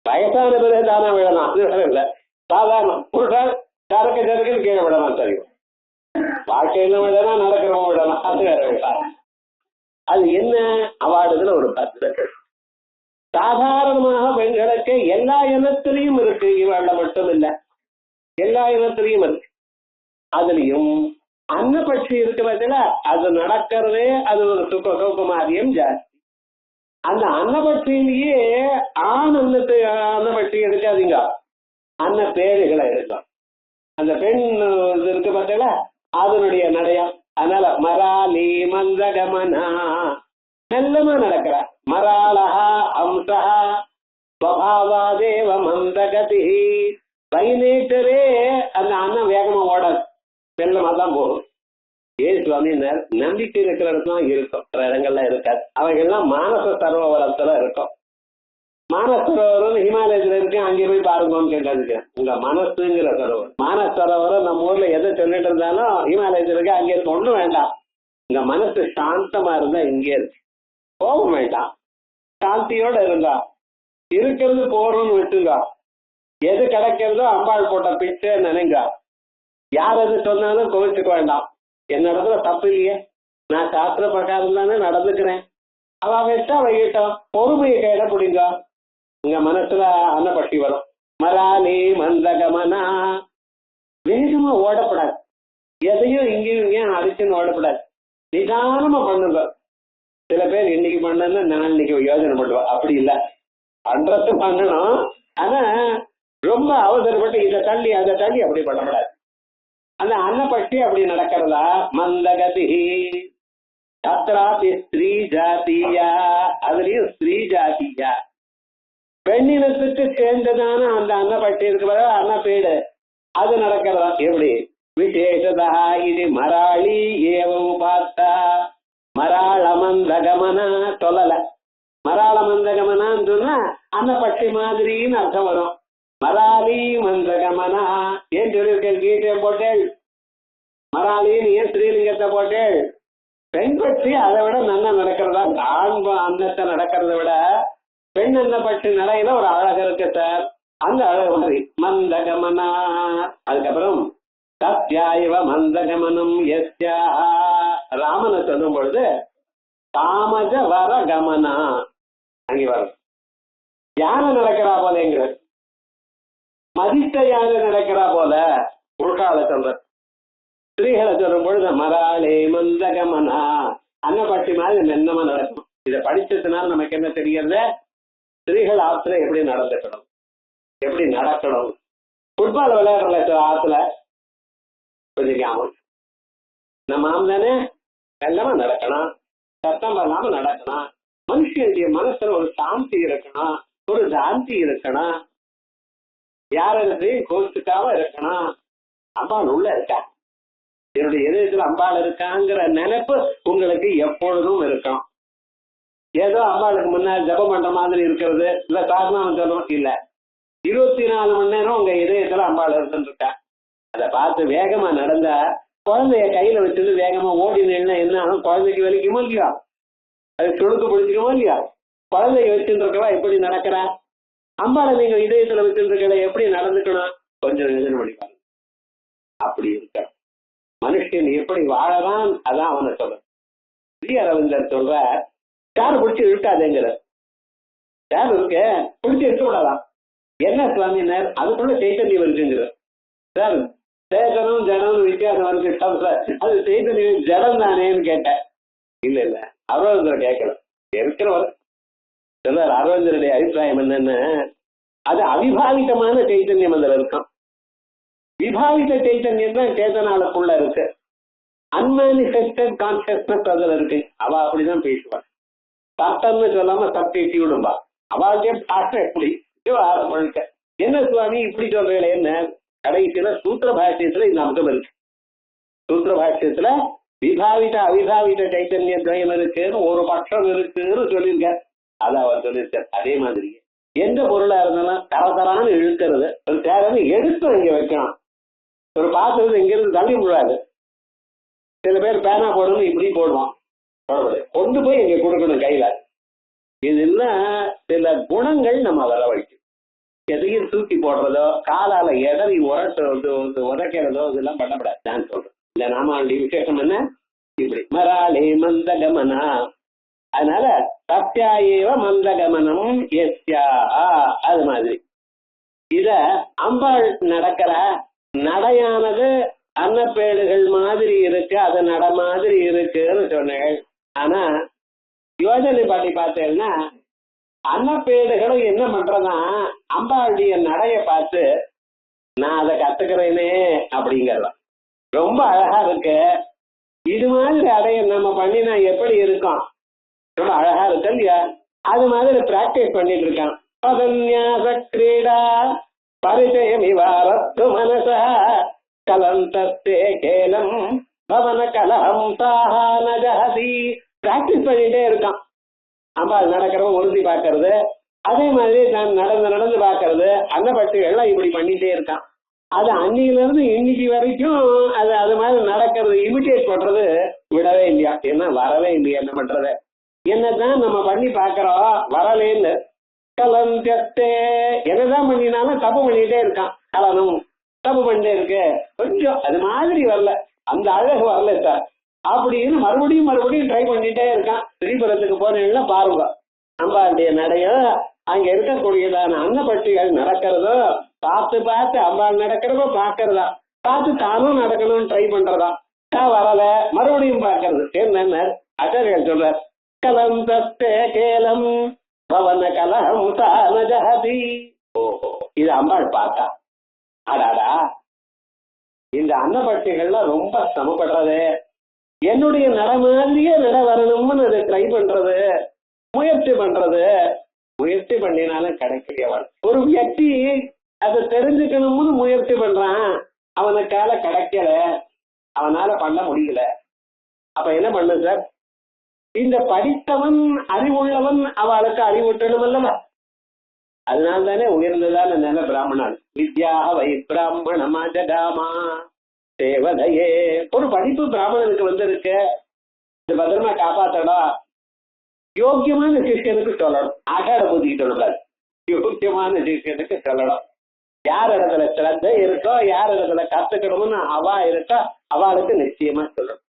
வயசான பிறகு தானே விழலாம், அது வேற இல்லை. சாதாரண புருஷன் சரக்குன்னு கீழே விடலாம். தெரியும், வாழ்க்கையில விடலாம், நடக்கிறவங்க விடலாம், அது வேற விடலாம். அது என்ன அவார்டுல ஒரு பத்திரங்கள். சாதாரணமாக பெண்களுக்கு எல்லா இனத்திலையும் இருக்கு, இவாழ்ல மட்டும் இல்ல, எல்லா இனத்திலையும் இருக்கு. அதுலயும் அன்னபட்சி இருக்கிறதுல அது நடக்கிறதே அது ஒரு சௌகுமாரியம் ஜாஸ்தி. அந்த அன்னபட்சியிலேயே ஆண் அன்னபட்சி எடுக்காதீங்க, அன்ன பேருகளை எடுக்கும். அந்த பெண் இருக்கு பார்த்தீங்களா, அதனுடைய நடையம். அதனால மராலி மந்தகமனா, மெல்லமா நடக்கிறா. மராளஹா அம்சஹா ஸ்வபாவாதேவ மந்தகதி. பதினேட்டரே அந்த அண்ணன் வேகமா ஓடாது, மெல்லமா தான் போகும். ஏன் சுவாமி, நம்பிக்கை இருக்கிற இடத்துல இருக்கும், இடங்கள்ல இருக்காது. அவைகள்லாம் மானச சரோவரத்துல இருக்கும். மானச சரோவரம் ஹிமாலயத்துல இருக்கு, அங்கே போய் பாருங்கன்னு கேட்டாங்க. உங்க மனசுங்கிற சரோவரம், மானச சரோவரம் நம்ம ஊர்ல எதை சொல்லிட்டு இருந்தாலும் ஹிமாலயத்துல இருக்கு, அங்கே இருக்கு, ஒண்ணும் வேண்டாம். உங்க மனசு சாந்தமா இருந்தா இங்கே இருக்கு, கோபம் வேண்டாம், சாந்தியோட இருந்தா இருக்கிறது போறோம்னு விட்டுங்க. எது கிடைக்கிறதோ அம்பாள் போட்ட பிச்சை நினைங்க. யார் எது சொன்னாலும் கோவிச்சுக்க வேண்டாம். என் இடத்துல தப்பு இல்லையே, நான் சாஸ்திர பிரகாரம் தானே நடந்துக்கிறேன். அவ வச்சா வைகிட்டோம், பொறுமையை கையில பிடிங்க. உங்க மனசுல அன்னப்பட்டி வரும். மராலி மந்தகமனா, வேகமா ஓடப்படாது, எதையும் இங்கேயும் இங்கேயும் அடிச்சுன்னு ஓடப்படாது, நிதானமா பண்ணுங்க. சில பேர் இன்னைக்கு பண்ணா நான் இன்னைக்கு யோசனை பண்ணுவேன், அப்படி இல்லை, பண்றது பண்ணணும். ஆனா ரொம்ப அவசரப்பட்டு இதை தள்ளி அதை தள்ளி அப்படி பண்ணக்கூடாது. அந்த அன்னப்பட்டி அப்படி நடக்கிறதா. மந்தகதி தத்ராபி ஸ்ரீ ஜாத்தியா, அதுலயும் ஸ்ரீ ஜாத்தியா, பெண்ணினத்துக்கு சேர்ந்ததான அந்த அன்னப்பட்டி இருக்கிற அன்னப்பீடு அது நடக்கிறதா. எப்படி விசேஷதா இது மராளி ஏவம் பார்த்தா. மராள மந்தகமனா சொல்லல, மராள மந்தகமனான்னு சொன்னா அன்னப்பட்டி மாதிரின்னு அர்த்தம் வரும். மராளி மந்தகமனா ஏன் சொல்லியிருக்கேன், கீட்டை போட்டேள். மராளின்னு ஏன் ஸ்ரீலிங்கத்தை போட்டேள். பெண் பற்றி அதை விட நல்லா நடக்கிறதா. ஆண் அன்னத்தை நடக்கிறத விட பெண் அன்னப்பட்டு நடையில ஒரு அழகு இருக்கு சார், அந்த அழகு மாதிரி. மந்தகமனா. அதுக்கப்புறம் சத்யாயவ மந்தகமனம் எஸ்யா, ராமனை சொல்லும் பொழுது காமஜ வர கமனா, அங்கே வரும். யானை நடக்கிறா போலங்கிற, மதித்த யானை நடக்கிறா போல உள்கால சொல்ற. ஸ்திரீகளை சொல்லும் பொழுது மராளே மந்தகமனா, அன்னப்பட்டி மாதிரி மென்னமா நடக்கும். இதை படிச்சதுனால நமக்கு என்ன தெரிகிறது, ஸ்திரீகள் ஆத்துல எப்படி நடந்துக்கணும், எப்படி நடக்கணும். ஃபுட்பால் விளையாடுற ஆத்துல கொஞ்சம் நம்ம தானே மெல்லமா நடக்கணும், சத்தம் பண்ணாம நடக்கணும். மனுஷனுடைய மனசுல ஒரு சாந்தி இருக்கணும், ஒரு சாந்தி இருக்கணும், யாரையும் கோச்சுக்காம இருக்கணும். அம்பாள் உள்ள இருக்கா, என்னுடைய இதயத்துல அம்பாள் இருக்காங்கிற நினைப்பு உங்களுக்கு எப்பொழுதும் இருக்கும். ஏதோ அம்பாளுக்கு முன்னாடி ஜபம் பண்ற மாதிரி இருக்கிறது இல்ல, காரணம் சொல்லணும் இல்ல, 24 மணி நேரம் உங்க இதயத்துல அம்பாள் இருந்துருக்கா. அதை பார்த்து வேகமா நடந்தா, குழந்தைய கையில வச்சுட்டு வேகமா ஓடினா என்ன ஆகும், குழந்தைக்கு வலிக்குமோ இல்லையா, அது சுழுக்கு பிடிச்சிக்குமோ இல்லையா. குழந்தைய வச்சுட்டு இருக்கவா எப்படி நடக்கிறா, அம்பாளை நீங்க இதயத்துல வச்சுட்டு இருக்கல எப்படி நடந்துக்கணும், கொஞ்சம் யோசனை பண்ணிப்பாங்க. அப்படி இருக்க மனுஷன் எப்படி வாழறான், அதான் அவனை சொல்ற. ஸ்ரீ அரவிந்தர் சொல்ற, யார் பிடிச்சி இழுக்காதேங்கிற. யார் இருக்கு பிடிச்சி இருக்க கூடாதான். என்ன சுவாமினர், அதுக்குள்ள சைத்தன்யம் இருக்குங்கிற. சார் சேதனம் ஜடம் வித்தியாசம் இருக்கு சார், அது சைத்தன்யம் ஜடம் தானேன்னு கேட்டேன். இல்ல இல்ல, அரவிந்தர் கேட்கல, இருக்கிறவர் சார். அரவிந்தருடைய அபிப்பிராயம் என்னன்னு, அது அவிபாவிதமான சைத்தன்யம் அதுல இருக்கும். விபாவித சைத்தன்யம் தான் சேதனாளுக்குள்ள இருக்கு. அன்மானிஃபெஸ்டட் கான்சியஸ்னஸ் அதுல இருக்கு. அவ அப்படிதான் பேசுவாள். சட்டம்னு சொல்லாம சப்டிட்டி விடும்பா. அவளுடைய பாஷை எப்படி முழுக்க. என்ன சுவாமி இப்படி சொல்றீங்களே என்ன, கடைசியில சூத்திர பாஷ்யத்துல இந்த அம்சம் இருக்கு. சூத்திர பாஷ்யத்துல விபாவித அவிபாவித சைத்தன்ய துவயம் இருக்குன்னு ஒரு பட்சம் இருக்குன்னு சொல்லியிருக்க. அதை அவர் சொல்லியிருக்கார். அதே மாதிரி எந்த பொருளா இருந்தாலும் தரதரான்னு இழுக்கிறது, ஒரு தேவை எடுத்து இங்க வைக்கணும். ஒரு பாத்திரத்தை இங்கிருந்து தள்ளி விடாது. சில பேர் பேனா போடணும் இப்படி போடுவான், கொண்டு போய் இங்க கொடுக்கணும் கையில. இதெல்லாம் சில குணங்கள் நம்ம வர வைக்கும். எதையும் தூக்கி போடுறதோ காலால எடவி உதைக்கிறதோ இதெல்லாம் பண்ணப்படாது. நான் சொல்றேன் இந்த நாமாவளி விசேஷம் என்ன, இப்படி மராளே மந்தகமனா. அதனால சத்யாயேவ மந்தகமனம் எஸ்யா, அது மாதிரி இத அம்பாள் நடக்கிற நடையானது அன்னப்பேடுகள் மாதிரி இருக்கு, அது நட மாதிரி இருக்குன்னு சொன்னேன். ஆனா யோஜனை பாட்டி பார்த்தேன்னா அன்னப்பேடுகளும் என்ன பண்றதா, அம்பாளுடைய நடைய பார்த்து நான் அதை கத்துக்கிறேனே அப்படிங்கறதான். ரொம்ப அழகா இருக்கு. இது மாதிரி அடைய நம்ம பண்ணினா எப்படி இருக்கும், ரொம்ப அழகா இருக்கு இல்லையா? அது மாதிரி பிராக்டிஸ் பண்ணிட்டு இருக்கான். பதன்யாச கிரீடா பரிச்சயம் இவாரத்து மனசா கலந்தே கேலம் பவன கலம் சாஹானஜஹதி. பிராக்டிஸ் பண்ணிட்டே இருக்கான். அம்பாள் நடக்கிறவன் உறுதி பார்க்கறது, அதே மாதிரி நான் நடந்து பார்க்கறது, அந்த பட்டியெல்லாம் இப்படி பண்ணிட்டே இருக்கான். அது அன்னில இருந்து இன்னைக்கு வரைக்கும் அது மாதிரி நடக்கிறது, இமிட்டேட் பண்றது விடவே இல்லையா. ஏன்னா வரவே இல்லையா, என்ன பண்றது? என்னதான் நம்ம பண்ணி பாக்குறோம், வரலேன்னு. கலந்தே என்னதான் பண்ணினாலும் தப்பு பண்ணிட்டே இருக்கான். கலனும் தப்பு பண்ணிட்டே இருக்கு, கொஞ்சம் அது மாதிரி வரல, அந்த அழகு வரல சார் அப்படின்னு மறுபடியும் ட்ரை பண்ணிட்டே இருக்கான். ஸ்ரீபுரத்துக்கு போனீங்கன்னா பாருங்க, அம்பாளுடைய நடையும் அங்க இருக்கக்கூடியதான அன்னப்பட்டிகள் நடக்கிறதோ பார்த்து அம்பாள் நடக்கிறதோ பாக்குறதா, பார்த்து தானும் நடக்கணும்னு ட்ரை பண்றதா. வரல, மறுபடியும் பார்க்கறது. என்ன ஆச்சாரியர் சொல்றார், கலம் தத்தே கேலம் பவன கலம் சானஜஹதி. ஓஹோ, இது அம்பாள் பார்த்தா, அடாடா இந்த அன்னப்பட்டிகள்லாம் ரொம்ப சமப்படுறது, என்னுடைய நட மாதிரியே நட வரணும்னு அதை ட்ரை பண்றது, முயற்சி பண்ணினாலும் கிடைக்கலையவன். ஒரு வியக்தி அதை தெரிஞ்சுக்கணும்னு முயற்சி பண்றான், அவனுக்கால கிடைக்கல, அவனால பண்ண முடியல. அப்ப என்ன பண்ண சார்? இந்த படித்தவன் அறிவுள்ளவன் அவளுக்கு அறிவுட்டணும் அல்லவா? அதனால தானே உயர்ந்ததான நில பிராமணன். வித்யாக வை பிராமணமா ஜடாமா தேவதையே. ஒரு படிப்பு பிராமணனுக்கு வந்திருக்கு, இந்த பத்திரமா காப்பாத்தடா. யோக்கியமான சிஷியனுக்கு சொல்லணும், ஆகாட புத்திக்கிட்டு சொல்லக்கூடாது. யோக்கியமான சிஷியனுக்கு சொல்லணும். யார் இடத்துல சிரத்தை இருக்கோ, யார் இடத்துல கத்துக்கணும்னு அவா இருக்கோ அவளுக்கு நிச்சயமா சொல்லணும்.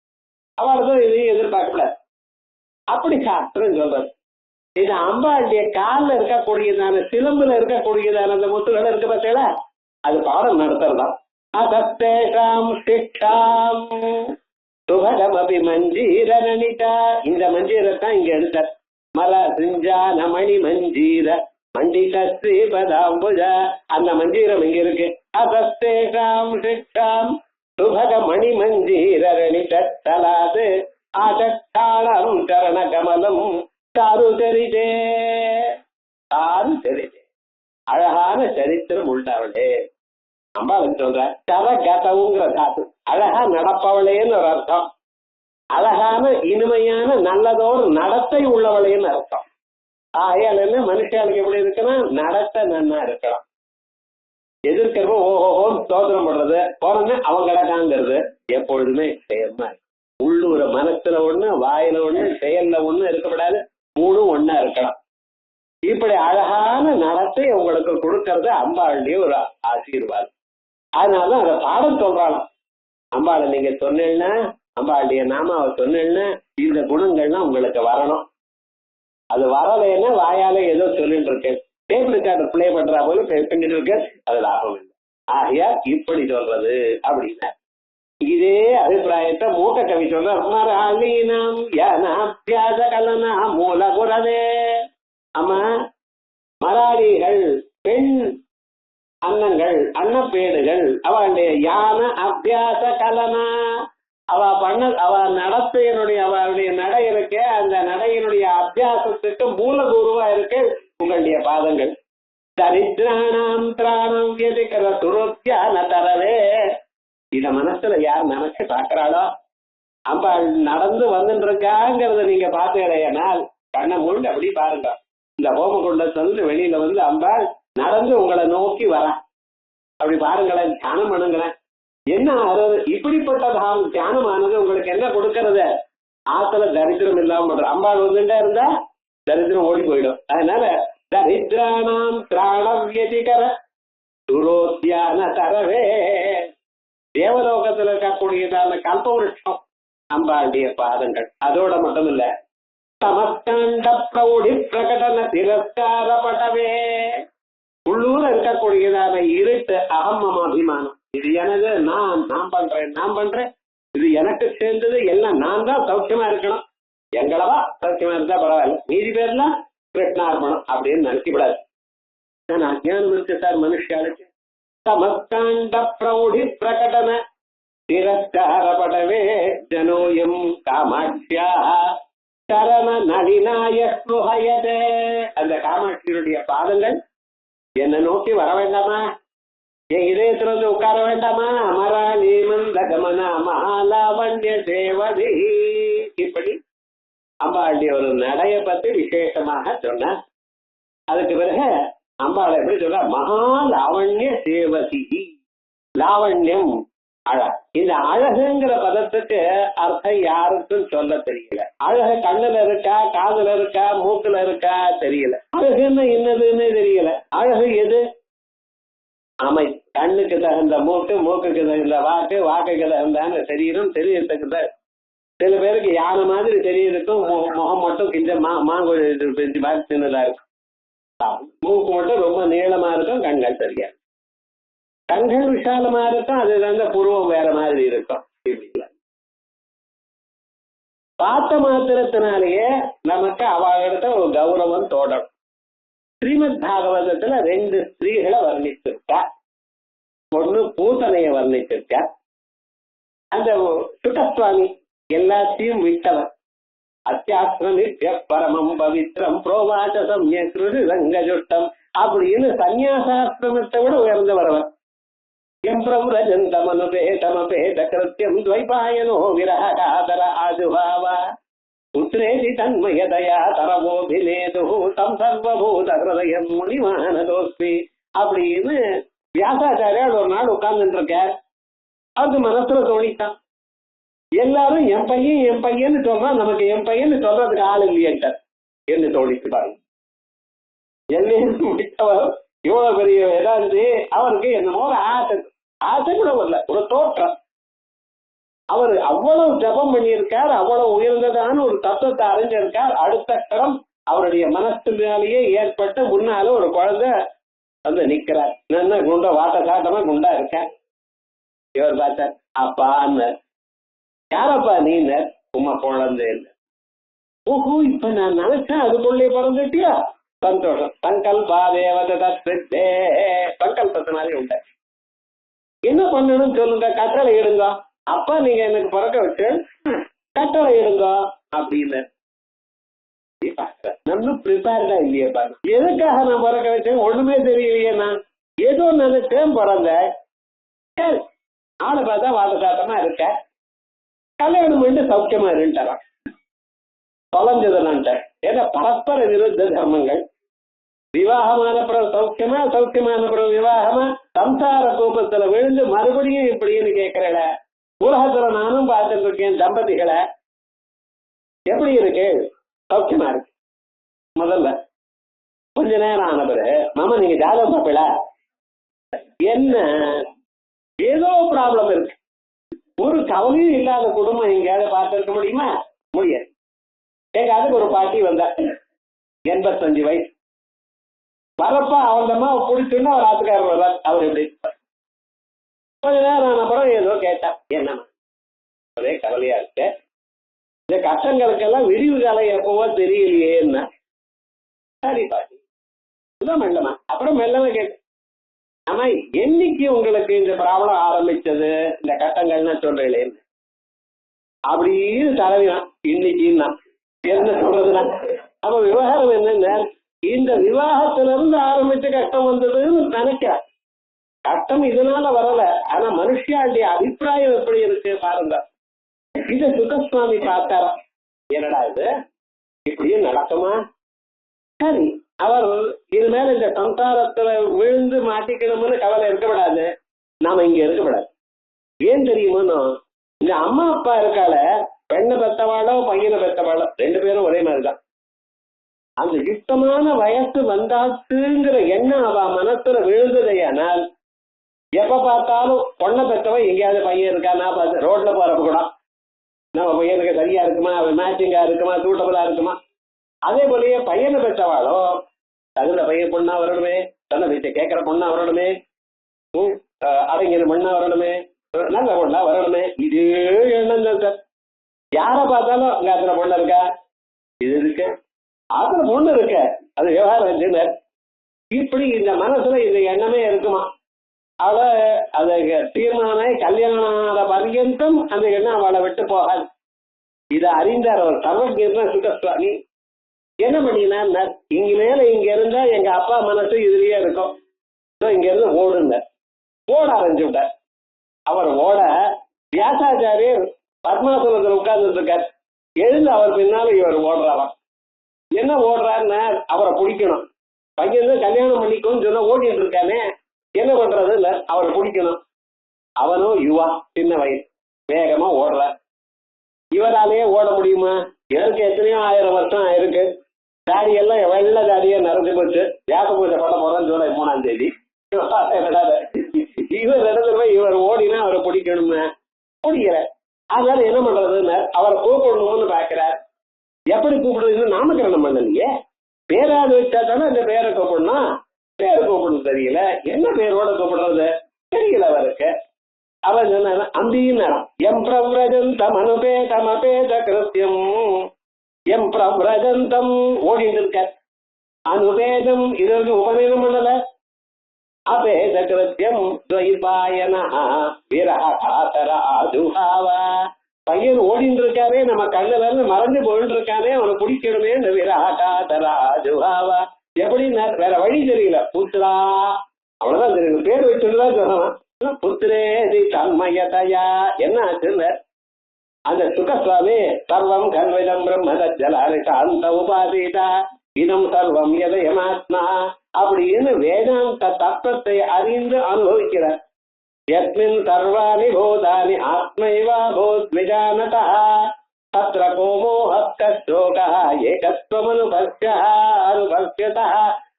அவளுக்கு இதையும் எதிர்பார்க்கக்கூடாது. அப்படி சாஸ்திரம் சொல்றது. இது அம்பாளுடைய காலில் இருக்கக்கூடியதான, சிலம்புல இருக்கக்கூடியதான அந்த முத்துகள் இருக்கு பார்த்தீங்களா, அது பாடம் நடத்துறதான். அசத்தேஷாம் சிக்ஷாம் சுபகமபி மஞ்சீரணிதா. இந்த மஞ்சீரத்தான் இங்க எடுத்தார். மல சிஞ்சான மணி மஞ்சீர மண்டித ஸ்ரீபதாம்புஜ. அந்த மஞ்சீரம் இங்க இருக்கு. அசத்தேஷாம் சிக்ஷாம் சுபக மணி மஞ்சீரணித தலாது ஆச்சாளம் சரண கமலம் தாரு தெரிதே. அழகான சரித்திரம் உள்ளவளே. அம்பாளுக்கு சொல்ற கதவுங்கிற தாத்து, அழகா நடப்பவளேன்னு ஒரு அர்த்தம். அழகான இனிமையான நல்லதோர் நடத்தை உள்ளவளேன்னு அர்த்தம். ஆயால் என்ன மனுஷாளுக்கு எப்படி இருக்குன்னா நடத்த நன்னா இருக்கலாம். எதிர்க்கிறவோ ஓஹோன்னு ஸ்தோத்திரம் பண்றது, போனோம்னா அவங்க கிடக்காங்கிறது எப்பொழுதுமே செயல்மா இருக்கு. உள்ளூர மனசுல ஒண்ணு, வாயில ஒண்ணு, செயல்ல ஒண்ணு இருக்கப்படாது, மூணும் ஒன்னா இருக்கலாம். இப்படி அழகான நடத்தை உங்களுக்கு கொடுக்கறது அம்பாளுடைய ஒரு ஆசீர்வாதம். அதனால அதை பாடம் சொல்றாங்க. அம்பாளை நீங்க சொன்னேன்னா, அம்பாளுடைய நாமாவை சொன்னேன்னா இந்த குணங்கள்லாம் உங்களுக்கு வரணும். அது வரலைன்னா வாயால ஏதோ சொல்லிட்டு இருக்கேன், டேப் ரெக்கார்டர் பிளே பண்றா போல பண்ணிட்டு இருக்கேன், அது லாபம் இல்லை. ஆகையா இப்படி சொல்றது அப்படின்னா இதே அபிப்பிராயத்தை மூக்க கவி சொல்ற கலனா மூல குறவே. அம்மா மராடிகள், பெண் அன்னங்கள், அன்னப்பேடுகள், அவளுடைய யான அபியாச கலனா, அவ நடத்தையினுடைய அவளுடைய நடை இருக்க, அந்த நடையினுடைய அபியாசத்துக்கு மூலதூருவா இருக்கு உங்களுடைய பாதங்கள். தரித்திராணாம் திராணம் எதிர்க்கிற துரோத்தியான தரவே. இத மனசுல யார் நினைச்சு பாக்குறாளோ, அம்பாள் நடந்து வந்துட்டு இருக்காங்கிறத நீங்க பார்த்தீங்கன்னால் கண்ணை மூண்டு அப்படி பாருங்க. இந்த ஹோமகுண்டத்திலிருந்து வெளியில வந்து அம்பாள் நடந்து உங்களை நோக்கி வர, அப்படி பாருங்களேன், தியானம் பண்ணுங்களேன். என்ன இப்படிப்பட்ட தியானமானது உங்களுக்கு என்ன கொடுக்கறது? ஆத்துல தரித்திரம் இல்லாம பண்ற. அம்பாள் வந்துட்டே இருந்தா தரித்திரம் ஓடி போயிடும். அதனால தரித்திராணாம் திராணம் எதிகர துரோத்தியான தரவே. தேவலோகத்துல இருக்கக்கூடியதான கல்பவருஷம் அம்பாளுடைய பாதங்கள். அதோட மட்டும் இல்ல, சமஸ்கண்ட பிரௌடி பிரகடன திரஸ்காரப்படவே. உள்ளூர இருக்கக்கூடியதான இருட்டு அகம்மம் அபிமானம், இது எனது, நான் பண்றேன், இது எனக்கு சேர்ந்தது, எல்லாம் நான் தான் சௌக்கியமா இருக்கணும், எங்களவா சௌக்கியமா இருந்தா பரவாயில்ல, மீதி பேர்லாம் கிருஷ்ணார்பணம் அப்படின்னு நினைக்கப்படாது. நான் அஜ்ஞானம் இருக்கு சார் மனுஷாளுக்கு. சமஸ்காண்ட பிரௌடி பிரகடன திரஸ்காரப்படவே ஜனோயம் காமாட்சியா. சரண நளினாய ஸ்ருஹயதே. அந்த காமாட்சியுடைய பாதங்கள் என்ன நோக்கி வர வேண்டாமா? என் இதயத்துல வந்து உட்கார வேண்டாமா? அமரா நீமந்த கமன மகாலாவண்ய சேவதி. இப்படி அம்பாளுடைய ஒரு நடைய பத்தி விசேஷமாக சொன்ன. அதுக்கு பிறகு அம்பாளை எப்படி சொல்ற? மகாலாவண்ய சேவதி. லாவண்யம் அழகு. இந்த அழகுங்கிற பதத்துக்கு அர்த்தம் யாருக்கும் சொல்ல தெரியல. அழகு கண்ணுல இருக்கா, காதுல இருக்கா, மூக்குல இருக்கா தெரியல. அழகுன்னு என்னதுன்னு தெரியல. அழகு எது? அமை. கண்ணுக்கு தகுந்த மூக்கு, மூக்குக்கு தகுந்த வாக்கு, வாக்குக்கு தகுந்த சரீரம், சரீரத்துக்கு சில பேருக்கு யானை மாதிரி தெரியறதுக்கும் முகம் மட்டும் கொஞ்சம் மாங்கொழி மாதிரி சின்னதா இருக்கும். மூக்கு மட்டும் ரொம்ப நீளமா இருக்கும், கண்கள் தெரியாது. கண்கள் விசாலமா இருக்கும், அது அந்த புருவம் வேற மாதிரி இருக்கும். பார்த்த மாத்திரத்தினாலேயே நமக்கு அவளிடத்த ஒரு கௌரவம் தோடும். ஸ்ரீமத் பாகவதத்துல 2 ஸ்திரீகளை வர்ணிச்சிருக்கா. ஒண்ணு பூசனைய வர்ணிச்சிருக்கா. அந்த சுகசுவாமி எல்லாத்தையும் விட்டவன். அத்தியாசிரமித்ய பரமம் பவித்ரம் புரோவாச்ச சம்யக்ருதி ரங்கஜுட்டம் அப்படின்னு சந்நியாசாசிரமத்தை விட உயர்ந்தவரவன். எம்பிரஜந்தமனுபேதமபேத கிருத்தியம் துவைபாயனோ விரகாதர ஆஜுபாவா புத்திரேதி தன்மயதயா தரவோபிநேது தம் சர்வபூத ஹிருதயம் முனிமானதோஸ்மி அப்படின்னு வியாசாச்சாரியால் ஒரு நாள் உட்கார்ந்துட்டு இருக்கார். அது மனசுல தோணித்தான். எல்லாரும் என் பையன் என் பையன்னு சொல்றா, நமக்கு என் பையன்னு சொல்றதுக்கு ஆள் இல்லையன்ட்ட என்று தோணித்து பாருங்க. எல்லையும் முடித்தவர் இவ்வளவு பெரிய ஏதாவது அவருக்கு என்னமோ ஒரு ஆசை கூட வரல, ஒரு தோற்றம். அவர் அவ்வளவு ஜபம் பண்ணியிருக்கார், அவ்வளவு உயர்ந்ததான ஒரு தத்துவத்தை அறிஞ்சிருக்கார். அடுத்த கடம் அவருடைய மனசுனாலேயே ஏற்பட்ட முன்னால ஒரு குழந்தை வந்து நிக்கிறார். என்ன குண்டா வாட்ட சாட்டமா குண்டா இருக்க. இவர் பார்த்தார், அப்பான்னு. யாரப்பா நீங்க? உமா குழந்தை இல்லை. ஓஹோ, இப்ப நான் நினைச்சேன் அதுக்குள்ளே பிறந்துட்டியா? சந்தோஷம். சங்கல்பாதேவதே சங்கல்பத்தினாலே உண்ட. என்ன பண்ணணும்னு சொல்லுங்க, கட்டளை இடுங்க. அப்பா நீங்க எனக்கு பிறக்க வச்சு கட்டளை இடுங்க அப்படின்னு. நம்ம ப்ரிப்பேர்டா இல்லையே பாரு. எதுக்காக நான் பிறக்க வச்சேன் ஒண்ணுமே தெரியலையே. நான் ஏதோ நினைச்சேன் பிறந்தேன். சரி, ஆளை பார்த்தா வாதசாட்டமா இருக்க, கல்யாணம் பண்ணி சௌக்கியமா இருந்துட்டாரான். தொலைஞ்சதுலான்ட்ட. ஏன்னா பரஸ்பர விருத்த தர்மங்கள். விவாகமான பிறகு சௌக்கியமா, சௌக்கியமான பிறகு விவாகமா, சம்சார கோபத்துல விழுந்து மறுபடியும் இப்படின்னு கேட்கிறல. உலகத்துல நானும் பார்த்துட்டு இருக்கேன் தம்பதிகளை. எப்படி இருக்கு? சௌக்கியமா இருக்கு. முதல்ல கொஞ்ச நேரம் ஆன பிறகு, மாமா நீங்க ஜாதகம் பார்ப்பீங்களா? என்ன ஏதோ ப்ராப்ளம் இருக்கு. ஒரு கவலையும் இல்லாத குடும்பம் எங்கேயாவது பார்த்திருக்க முடியுமா? முடியாது. எங்க அதுக்கு ஒரு பாட்டி வந்தா, 85 வயசு. வரப்ப அவந்தமா பிடிச்சுன்னா அவர் ஆத்துக்காரர் வர்றார். அவர் எப்படி கொஞ்ச நேரம் ஆன அப்புறம் ஏதோ கேட்டா, என்னம்மா ஒரே கவலையா இருக்கு, இந்த கஷ்டங்களுக்கெல்லாம் விடிவு காலம் எப்பவோ தெரியலையேன்னா. சரி பாட்டி இதான் மெல்லமா. அப்புறம் மெல்லமா கேட்டு, ஆமா என்னைக்கு உங்களுக்கு இந்த ப்ராப்ளம் ஆரம்பிச்சது, இந்த கட்டங்கள்னா சொல்றீங்களே அப்படின்னு தலைவிதான். இன்னைக்குன்னா என்ன சொல்றதுன்னா, அப்ப விவகாரம் என்னன்னா, இந்த விவாகத்திலிருந்து ஆரம்பிச்ச கஷ்டம் வந்ததுன்னு நினைக்கிறேன். கஷ்டம் இதனால வரல. ஆனா மனுஷியாளுடைய அபிப்பிராயம் எப்படி இருக்கு பாருங்க. இத சுகசுவாமி பார்த்தாரா, என்னடா இது இப்படியும் நடக்குமா? சரி, அவர் இது மேல இந்த சம்சாரத்துல விழுந்து மாட்டிக்கணும்னு கவலை இருக்கப்படாது. நாம இங்க இருக்கப்படாது. ஏன் தெரியுமோ, இந்த அம்மா அப்பா இருக்கால, பெண்ணை பெத்தவாளோ பையனை பெத்தவாளோ 2 பேரும் ஒரே மாதிரிதான். அந்த யுக்தமான வயசு வந்தாச்சுங்கிற எண்ணம் அவ மனசுல விழுந்ததையானால், எப்ப பார்த்தாலும் பொண்ணை பெற்றவன் எங்கேயாவது பையன் இருக்கா நான் பார்த்து ரோட்ல போறப்ப கூட நம்ம பையனுக்கு சரியா இருக்குமா, அவன் மேட்சிங்கா இருக்குமா, சூட்டபிளா இருக்குமா. அதே போலயே பையனை பெற்றவாளோ தகுந்த பையன் பொண்ணா வரணுமே, தன்னை வீட்டை கேட்கிற பொண்ணா வரணுமே, அடங்கின பொண்ணா வரணுமே, நல்ல பொண்ணா வரணுமே. இதே எண்ணம் தான் சார். யாரை பார்த்தாலும் அங்க அதுல பொண்ணு இருக்கா, இது இருக்கு, அதுல பொண்ணு இருக்க, அது விவகாரம். இப்படி இந்த மனசுல இந்த எண்ணமே இருக்குமா. அதை தீர்மானம் கல்யாணம் பர்யந்தம் அந்த எண்ணம் அவளை விட்டு போகாது. இதை அறிந்தார் அவர் சர்வஜர்னா சுகஸ்வாமி. என்ன பண்ணினா இங்க மேல இங்க இருந்தா எங்க அப்பா மனசு இதுலயே இருக்கும், இங்க இருந்து ஓடுங்க, ஓட ஆரம்பிச்சு விட்டார். அவர் ஓட வியாசாச்சாரியர் பத்மாசனத்தில் உட்கார்ந்துட்டு இருக்கார். எழுந்து அவர் பின்னால இவர் ஓடுறாராம். என்ன ஓடுறாருன்னா அவரை பிடிக்கணும். பையன் கல்யாணம் பண்ணிக்கோன்னு சொன்னா ஓடிட்டு இருக்கானே, என்ன பண்றது இல்ல, அவரை பிடிக்கணும். அவனும் யுவா, சின்ன வயசு, வேகமா ஓடுற. இவராலேயே ஓட முடியுமா? இவருக்கு எத்தனையோ 1000 வருஷம் ஆயிருக்கு. தாடி எல்லாம் வெள்ள தாடியா நிறைஞ்சு போச்சு. வியாச பூஜை பண்ண போறோம் ஜூலை 3ஆம் தேதி. இவர் இடத்துல இவர் ஓடினா அவரை பிடிக்கணுமே, பிடிக்கல. அதனால என்ன பண்றதுன்னு அவரை கூப்பிடணும்னு பாக்குறார். எப்படி கூப்பிடுறதுன்னு நாமகரணம் பண்ணலையே, பேராது வச்சா தானே அந்த பேரை கூப்பிடணும். பேரை கூப்பிடணும் தெரியல, என்ன பேரோட கூப்பிடுறது தெரியல அவருக்கு. அவன் சொன்ன அம்பின்னு எம் பிரவ்ரஜந்தம் அனுபேதம் அபேத கிருத்தியம், எம் பிரவ்ரஜந்தம் ஓடிட்டு இருக்க, அனுபேதம் இதற்கு உபநயனம் பண்ணல, அபேத கிருத்தியம் துவைபாயனா விரகாதரா துஹாவா. பையன் ஓடிட்டு இருக்காரே, நம்ம கண்ணுல இருந்து மறைஞ்சு போயிட்டு இருக்கானே, அவனை பிடிக்கணுமே, இந்த விரகாதரா துஹாவா. எப்படின்னா வேற வழி தெரியல, புத்ரா அவ்வளவுதான் தெரியும், பேர் வச்சுதான் சொல்லலாம். புத்திரேதி தன்மயதயா. என்ன ஆச்சுன்னு அந்த சுகஸ்வாமி சர்வம் கல்விதம் பிரம்மதஜலாரி சாந்த உபாதிதா இதம் சர்வம் எதயமாத்மா அப்படின்னு வேதாந்த தத்துவத்தை அறிந்து அனுபவிக்கிறார். யஸ்மின் சர்வாணி பூதானி ஆத்மைவா பூத்விஜானதா தத்ர கோமோஹஸ்தோகா ஏகத்வமனுபஸ்யதா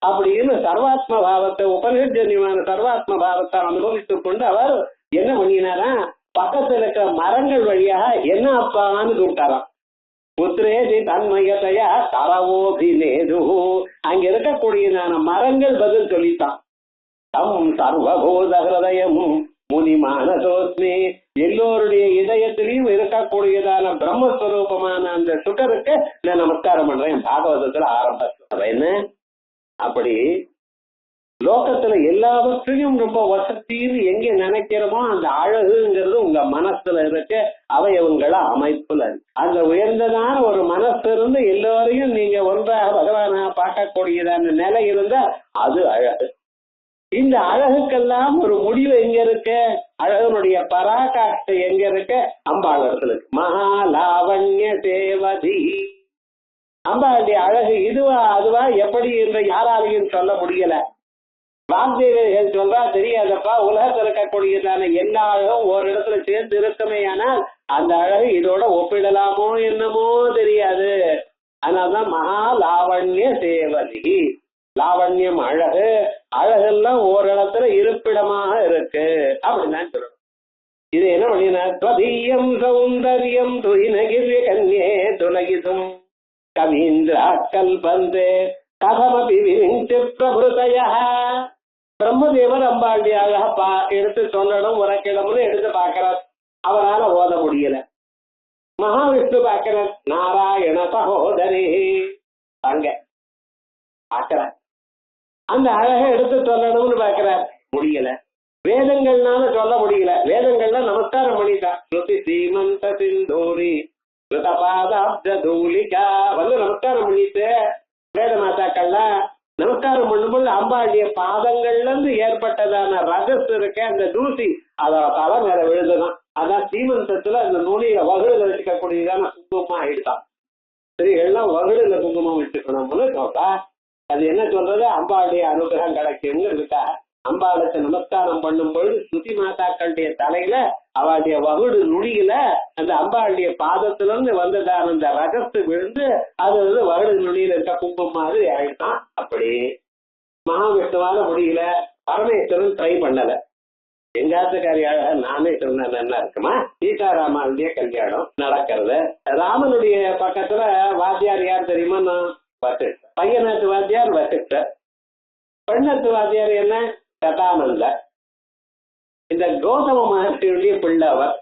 அப்படின்னு சர்வாத்ம பாவத்தை, உபனிஷஜன்யமான சர்வாத்ம பாவத்தை அனுபவித்துக் கொண்டு அவர் என்ன பண்ணினாரா, பக்கத்தில் இருக்கிற மரங்கள் வழியாக என்ன அப்பான்னு கூப்பிட்டாராம். புத்திரேதி தன்மயத்தையா தரவோபிநேது. அங்க இருக்கக்கூடியதான மரங்கள் பதில் சொல்லித்தான். தம் சர்வபூத ஹிருதயம் முனிமானதோஸ்மி. எல்லோருடைய இதயத்திலையும் இருக்கக்கூடியதான பிரம்மஸ்வரூபமான அந்த சுகருக்கு நான் நமஸ்காரம் பண்றேன். பாகவதத்துல ஆரம்பம் என்ன, அப்படி லோகத்துல எல்லாவற்றையும் ரொம்ப வசத்தின்னு எங்க நினைக்கிறோமோ அந்த அழகுங்கிறது உங்க மனசுல இருக்க அவயவங்கள அமைப்புல அந்த உயர்ந்ததான ஒரு மனசு இருந்து எல்லோரையும் நீங்க ஒன்றாக பகவானா பார்க்கக்கூடியதான நிலை இருந்தா அது அழகு. இந்த அழகுக்கெல்லாம் ஒரு முடிவு எங்க இருக்கு, அழகனுடைய பராகாஷ்டை எங்க இருக்கு, அம்பாள் இடத்துல இருக்கு. மகாலாவண்ய தேவதி. அம்பாளுடைய அழகு இதுவா அதுவா எப்படி என்று யாராலையும் சொல்ல முடியல. வாக்தேவர்கள் சொல்றா தெரியாதப்பா, உலகத்தில் இருக்கக்கூடியதான எல்லா அழகும் ஒரு இடத்துல சேர்ந்து இருக்குமே, ஆனால் அந்த அழகு இதோட ஒப்பிடலாமோ என்னமோ தெரியாது. அதனால்தான் மகா லாவண்ய சேவதி. லாவண்யம் அழகு, அழகெல்லாம் ஓரிடத்துல இருப்பிடமாக இருக்கு அப்படின்னு சொல்லணும். இது என்ன பண்ணினா ஸ்வதீயம் சௌந்தர்யம் துயினகிரி கன்யே துலகிதும் கவீந்திரா கல்பந்தே கதமபி விரிஞ்சு பிரபுதயா. பிரம்மதேவர் அம்பாளுடைய அழகா எடுத்து சொல்லணும், உரைக்கிடம்னு எடுத்து பார்க்கிறார். அவரால் ஓத முடியல. மகாவிஷ்ணு பார்க்கிறார், நாராயண சகோதரி அங்க பார்க்கிறார். அந்த அழகை எடுத்து சொல்லணும்னு பார்க்கிறார், முடியல. வேதங்கள்னால சொல்ல முடியல. வேதங்கள்லாம் நமஸ்காரம் பண்ணிட்டா. ஸ்ருதி சீமந்த சிந்தூரி தூலிகா வந்து நமஸ்காரம் பண்ணிட்டு வேத மாதாக்கள்லாம் நமஸ்காரம் பண்ணும்போது அம்பாளுடைய பாதங்கள்ல இருந்து ஏற்பட்டதான ரகஸ் இருக்க அந்த தூசி அதோட தலை மேல விழுதுதான். அதான் சீமந்தத்துல அந்த நுனியில வகுடுல வச்சுக்கக்கூடியதான குங்குமமா ஆயிடுதான். சரி, எல்லாம் வகுடுல குங்குமம் வச்சுக்கணும்னு சொல்றா. அது என்ன சொல்றது, அம்பாளுடைய அனுகிரகம் கிடைக்கும்னு இருக்கா. அம்பாளுக்கு நமஸ்காரம் பண்ணும் பொழுது ஸ்ருதி மாதாக்களுடைய தலையில அவளுடைய வகுடு நுனியில அந்த அம்பாளுடைய பாதத்துல இருந்து வந்ததான அந்த ரகத்து விழுந்து அது வந்து வகுடு நுனியில இருக்க கும்பம் மாதிரி ஆயிட்டான். அப்படி மகாவிஷ்ணுவால முடியல. பரமேஸ்வரன் ட்ரை பண்ணல. எங்காத்துக்காரி அழக நானே சொன்னேன் என்ன இருக்குமா, சீதாராமாவுடைய கல்யாணம் நடக்கிறது. ராமனுடைய பக்கத்துல வாத்தியார் யார் தெரியுமா, நான் வசிஷ்டர். பையனாத்து வாத்தியார் வசிஷ்டர், பெண்ணத்து வாத்தியார் என்ன சதானந்த. இந்த கௌதம மகர்ஷியுடைய பிள்ளை அவர்.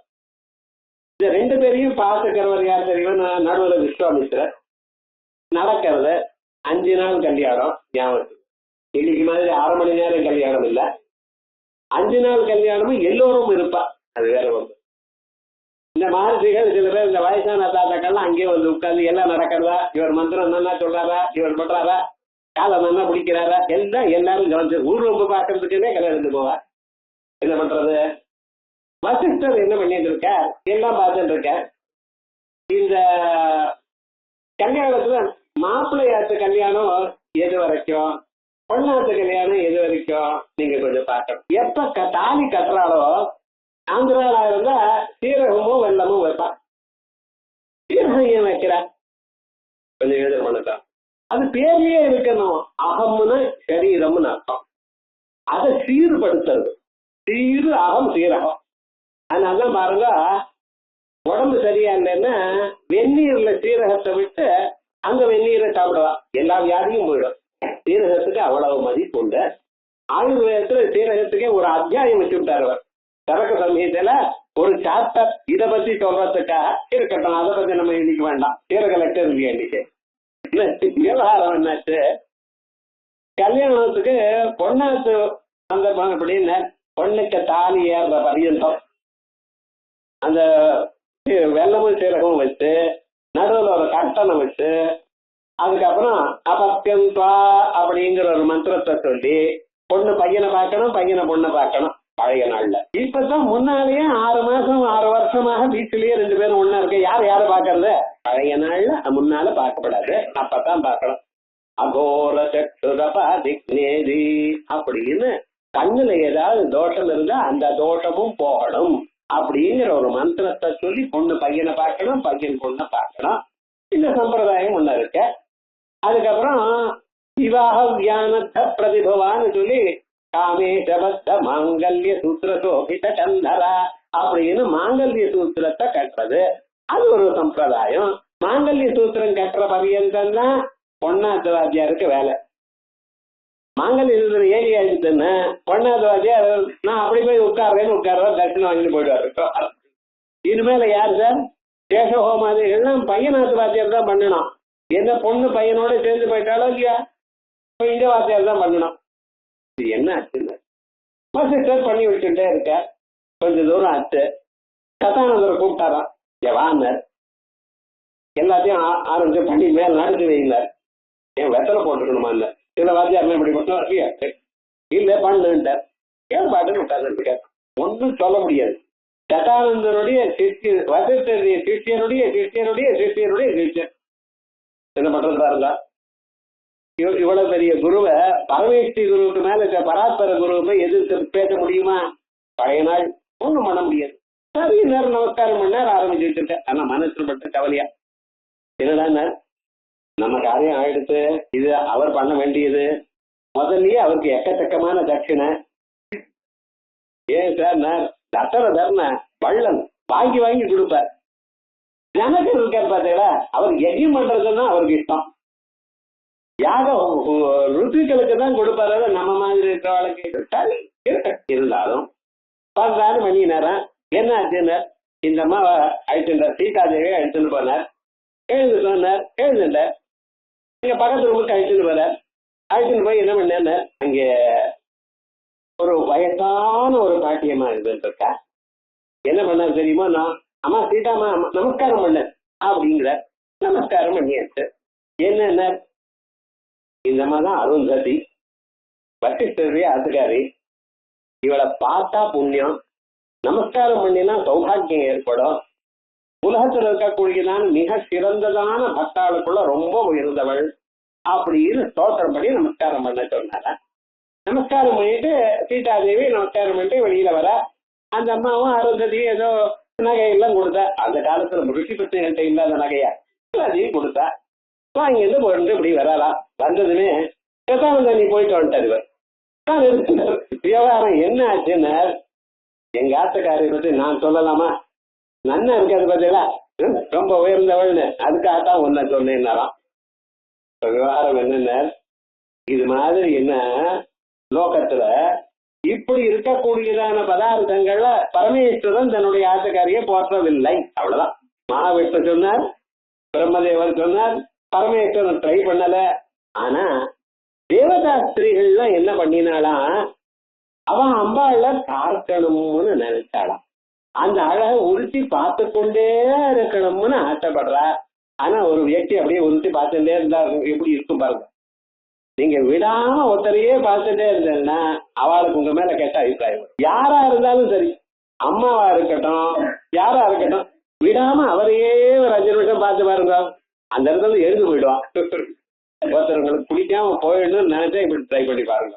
இந்த ரெண்டு பேரையும் பார்த்துக்கிறவர் யார் தெரியுமா, நடுவில் விஸ்வாமித்திரர். நடக்கிறது 5 நாள் கல்யாணம். ஞாபகம் இன்னைக்கு மாதிரி 1/2 மணி நேரம் கல்யாணம் இல்ல, 5 நாள் கல்யாணமும் எல்லோரும் இருப்பா. அது வேற ஒன்று. இந்த மகர்ஷிகள் சில பேர் இந்த வயசான தாத்தாக்கள்லாம் அங்கேயே வந்து உட்கார்ந்து எல்லாம் நடக்கிறதா, இவர் மந்திரம் நல்லா சொல்றாரா, இவர் பண்றாரா, காலம் நல்லா பிடிக்கிறாரா, எல்லாம் எல்லாரும் கவனிச்சு ஊர்வம்பு பார்க்கறதுக்குன்னே கல்யாணத்து போவா. என்ன பண்றது? வசிஷ்டர் என்ன பண்ணிட்டு இருக்க, எல்லாம் பார்த்துட்டு இருக்க. இந்த கல்யாணத்துல மாப்பிள்ளையாத்து கல்யாணம் எது வரைக்கும், பொண்ணாத்து கல்யாணம் எது வரைக்கும் நீங்க கொஞ்சம் பார்க்கணும். எப்ப தாலி கட்டுறாளோ, ஆந்திரால இருந்தா சீரகமும் வெள்ளமும் வைப்பான். சீரகம் ஏன் வைக்கிறா? கொஞ்சம் யோசனை பண்ணத்தான். அது பேர்லயே இருக்கணும். அகம்னு சரீரம்னு அர்த்தம். அதை சீர்படுத்துறது. சீரு அகம் சீரகம். அதனாலதான் பாருங்க, உடம்பு சரியா இல்லைன்னா வெந்நீர்ல சீரகத்தை விட்டு அந்த வெந்நீரை சாப்பிடலாம், எல்லா வியாதியும் போயிடும். சீரகத்துக்கு அவ்வளவு மதிப்பு உண்டு. ஆயுர்வேதத்துல சீரகத்துக்கே ஒரு அத்தியாயம் வச்சு விட்டாரு அவர். சரக்கு சமயத்துல ஒரு சாப்டர் இதை பத்தி சொல்றதுக்காக இருக்கட்டும். அதை பத்தி நம்ம இன்னைக்கு வேண்டாம். சீரக லெக்சர் இல்லையா இன்னைக்கு? விவகாரம் என்னாச்சு, கல்யாணத்துக்கு பொண்ணாத்து சந்தர்ப்பம் அப்படின்னு பொண்ணுக்கு தாலி ஏறுற பரியந்தம் அந்த வெள்ளமும் சீரகமும் வச்சு நடுவில் ஒரு கட்டணை வச்சு அதுக்கப்புறம் அபத்தியம்பா அப்படிங்கிற ஒரு மந்திரத்தை சொல்லி பொண்ணு பையனை பார்க்கணும், பையனை பொண்ணை பார்க்கணும். பழைய நாள்ல இப்பதான் முன்னாலேயே 6 மாசம் 6 வருஷமாக வீட்டிலேயே 2 பேரும் ஒண்ணா இருக்க. யார் யாரை பாக்குறது? பழைய நாள்ல முன்னால பார்க்கப்படாது, அப்பதான் பார்க்கணும். அகோர சக்ஷுரபா திக்னேதி அப்படின்னு கண்ணுல ஏதாவது தோஷம் இருந்தா அந்த தோஷமும் போகணும் அப்படிங்கிற ஒரு மந்திரத்தை சொல்லி பொண்ணு பையனை பார்க்கணும், பையன் பொண்ணை பார்க்கணும். இந்த சம்பிரதாயம் ஒண்ணு இருக்கு. அதுக்கப்புறம் விவாக வியானத்த பிரதிபவான்னு சொல்லி காமேசபத்த மாங்கல்ய சூத்திர சோபித கந்தரா அப்படின்னு மாங்கல்ய சூத்திரத்தை கட்டுறது. அது ஒரு சம்பிரதாயம். மாங்கல்ய சூத்திரம் கட்டுற பரியந்தம் தான் பொண்ணாத்து வாத்தியாருக்கு வேலை. மாங்கல்ய சூத்திரம் ஏறி ஆயிடுச்சுன்னு பொண்ணாத்து வாத்தியார் நான் அப்படி போய் உட்கார்றா தட்சிணம் வாங்கிட்டு போயிடுவாரு. இனிமேல யாரு சார்? சேஷஹோமாதிகள்லாம் பையனாத்து வாத்தியார் தான் பண்ணணும். என்ன பொண்ணு பையனோட சேர்ந்து போயிட்டாலும் இல்லையா, இந்த வாத்தியார் தான் பண்ணணும். இது என்ன ஆச்சுன்னு வசிஷ்டர் பண்ணி விட்டுட்டே இருக்க. கொஞ்ச தூரம் ஆச்சு. கதானந்தரை கூப்பிட்டாராம். வாங்க எல்லாத்தையும் ஆரம்பிச்சு பண்ணி மேல நடத்தி வைந்தார். ஏன் வெத்தலை போட்டுக்கணுமா? இல்ல சில வாத்தியார் இப்படி மட்டும் இல்ல பண்ணுட்டார். ஏன் பாட்டுன்னு விட்டாரு. ஒன்றும் சொல்ல முடியாது. கதானந்தருடைய சிஷ்யர், வசிஷ்டருடைய சிஷ்யருடைய சிஷ்யருடைய சிஷ்யருடைய சிஷ்யர் என்ன பண்றது பாருங்க. இவ்வளவு பெரிய குருவை பரமேஷ்டி குருவுக்கு மேல பராத்பர குருவை எதிர்த்து பேச முடியுமா? பழைய நாள் ஒண்ணும் பண்ண முடியாது. சரி, நேரம் நமஸ்காரம் பண்ண நேரம் ஆரம்பிச்சு வச்சிருக்கேன். ஆனா மனசுல பட்ட கவலையா என்னடா, நம்ம காரியம் ஆயிடுத்து, இது அவர் பண்ண வேண்டியது. முதல்லயே அவருக்கு எக்கச்சக்கமான தட்சிணை. ஏன் சார், நான் தட்டர தர்ண வள்ளல் வாங்கி வாங்கி கொடுப்பார். ஜனகர் இருக்கார் பார்த்தீங்களா, அவர் யஜ்யம் பண்றதுன்னா அவருக்கு இஷ்டம். யாகம் ருத்துக்களுக்கு தான் கொடுப்பாரு, நம்ம மாதிரி இருக்கிறவளுக்கு இருந்தாலும் 16 மணி நேரம் என்ன ஆச்சுன்னு இந்த அம்மா அழைச்சுட்டார். சீதாதேவியை அழைச்சுட்டு போனார். எழுந்து சொன்னார், எழுந்துட்டார். இங்க பக்கத்து ரூமுக்கு அழைச்சுட்டு போறார். அழைச்சுட்டு போய் என்ன பண்ணேன்னு அங்கே ஒரு வயசான ஒரு பாட்டியம்மா இருந்துருக்கா. என்ன பண்ணாரு தெரியுமா? நான் அம்மா சீதாமா நமஸ்காரம் பண்ண அப்படிங்கிற. நமஸ்காரம் பண்ணியாச்சு. என்ன இந்த அம்மா தான் அருந்ததி, வசிஷ்டருடைய ஆத்துக்காரி. இவளை பார்த்தா புண்ணியம், நமஸ்காரம் பண்ணினா சௌபாகியம் ஏற்படும். உலகத்தில் இருக்கக்கூடியதான மிக சிறந்ததான பக்தாளுக்குள்ள ரொம்ப உயர்ந்தவள் அப்படின்னு ஸ்தோத்திரம் பண்ணி நமஸ்காரம் பண்ண சொன்னாரா. நமஸ்காரம் பண்ணிட்டு சீதாதேவி நமஸ்காரம் பண்ணிட்டு வெளியில வர. அந்த அம்மாவும் அருந்ததி ஏதோ நகையெல்லாம் கொடுத்தா. அந்த காலத்துல ருஷி பத்திரிகிட்ட இல்லாத நகையா எல்லாத்தையும் கொடுத்தா. அங்கிருந்து போயிட்டு இப்படி வராளா. வந்ததுமே கதானந்த நீ போயிட்டு வந்துட்டார். இவர் விவகாரம் என்ன ஆச்சுன்னு எங்க ஆத்துக்காரி பத்தி நான் சொல்லலாமா? நன்னா இருக்காது பார்த்தீங்களா, ரொம்ப உயர்ந்தவள்னு, அதுக்காகத்தான் ஒன்ன சொன்னேன்னாராம். விவகாரம் என்னென்ன, இது மாதிரி என்ன லோகத்துல இப்படி இருக்கக்கூடியதான பதார்த்தங்கள்ல பரமேஸ்வரன் தன்னுடைய ஆத்துக்காரியை போற்றவில்லை. அவ்வளவுதான். மகாவிஷ்ணு சொன்னார், பிரம்மதேவன் சொன்னார், பரமேஸ்வரன் ட்ரை பண்ணல. ஆனா தேவதா ஸ்திரீகள்லாம் என்ன பண்ணினாலாம், அவன் அம்பாள பார்க்கணும்னு நினைச்சாளாம். அந்த அழகை உருட்டி பார்த்து கொண்டே இருக்கணும்னு ஆசைப்படுறா. ஆனா ஒரு வியக்தி அப்படியே உருட்டி பார்த்துட்டே இருந்தா எப்படி இருக்கும் பாருங்க. நீங்க விடாம ஒருத்தரையே பார்த்துட்டே இருந்தேன்னா அவளுக்கு உங்க மேல கேட்ட அபிப்பிராயம். யாரா இருந்தாலும் சரி, அம்மாவா இருக்கட்டும் யாரா இருக்கட்டும், விடாம அவரையே ஒரு 5 நிமிஷம் பார்த்து பாருங்க, அந்த இடத்துல எழுந்து போயிடுவான். ஒருத்தவங்களுக்கு பிடிக்காம போயிடணும்னு நினைச்சா இப்படி ட்ரை பண்ணி பாருங்க.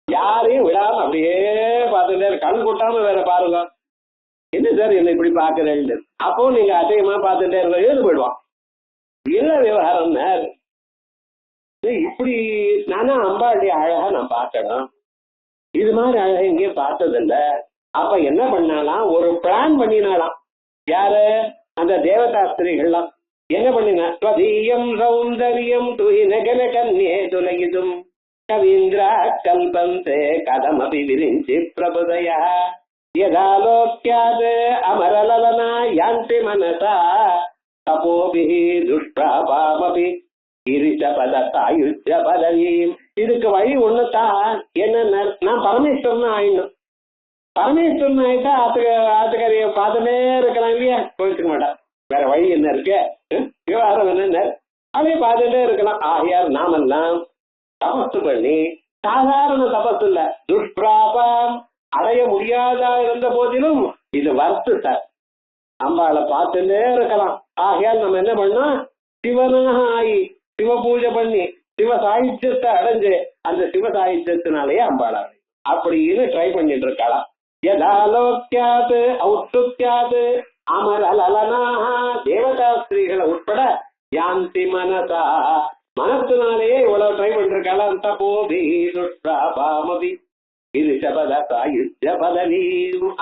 யாரையும் விடாம அப்படியே பார்த்துட்டே கண் கொட்டாம வேற பாருங்க. என்ன சார் என்ன இப்படி பாக்குறேன்னு அப்போ நீங்க அதிகமா பார்த்துட்டே இருக்க எழுந்து போயிடுவான். இல்ல விவகாரம் இப்படி நானா அம்பாளுடைய அழகா நான் பார்க்கணும், இது மாதிரி அழகா எங்கேயும் பார்த்ததில்ல. அப்ப என்ன பண்ணாலாம், ஒரு பிளான் பண்ணினாலாம். யாரு? அந்த தேவதாஸ்திரிகள்லாம் என்ன பண்ணினா, ஸ்வதீயம் சௌந்தரியம் துயினகன கன்யே துலகிதும் கவீந்திரா கல்பந்தே கதமபி விரிஞ்சி பிரபுதயா யதாலோக்யாத் அமரலலனா யாந்தி மனசா தபோபிஹி துஷ்பிராபாமபி கிரிச்ச பதத்தாயுஜ பதவீம். இதுக்கு வழி ஒண்ணுதான். என்ன, நான் பரமேஸ்வரன் ஆயிடணும். பரமேஸ்வரன் ஆயிட்டா ஆத்துக்காரிய பார்த்துட்டே இருக்கலாம் இல்லையா, போயிட்டு மாட்டான். வேற வழி என்ன இருக்கு? விவகாரம் என்ன, அப்படியே பார்த்துட்டே இருக்கலாம். ஆகையார் நாமெல்லாம் தபசு பண்ணி, சாதாரண தபசு இல்ல, துஷ்பிராபம் அடைய முடியாதா இருந்த போதிலும் இது வர்த்து சார், அம்பாளை பார்த்துட்டே இருக்கலாம். ஆகையால் நம்ம என்ன பண்ணோம், சிவனாக ஆகி சிவ பூஜை பண்ணி சிவ சாகித்யத்தை அடைஞ்சு அந்த சிவ சாகித்யத்தினாலேயே அம்பாளா அப்படின்னு ட்ரை பண்ணிட்டு இருக்கலாம். யதாலோக்யாது ஔத்துக்யாது அமரலலனாக தேவதா ஸ்திரீகளை உட்பட யாந்தி மனசா, மனத்தினாலேயே இவ்வளவு ட்ரை பண்ணிருக்கலாம். தபோபி துஷ்பிராபாமபி இது பதவி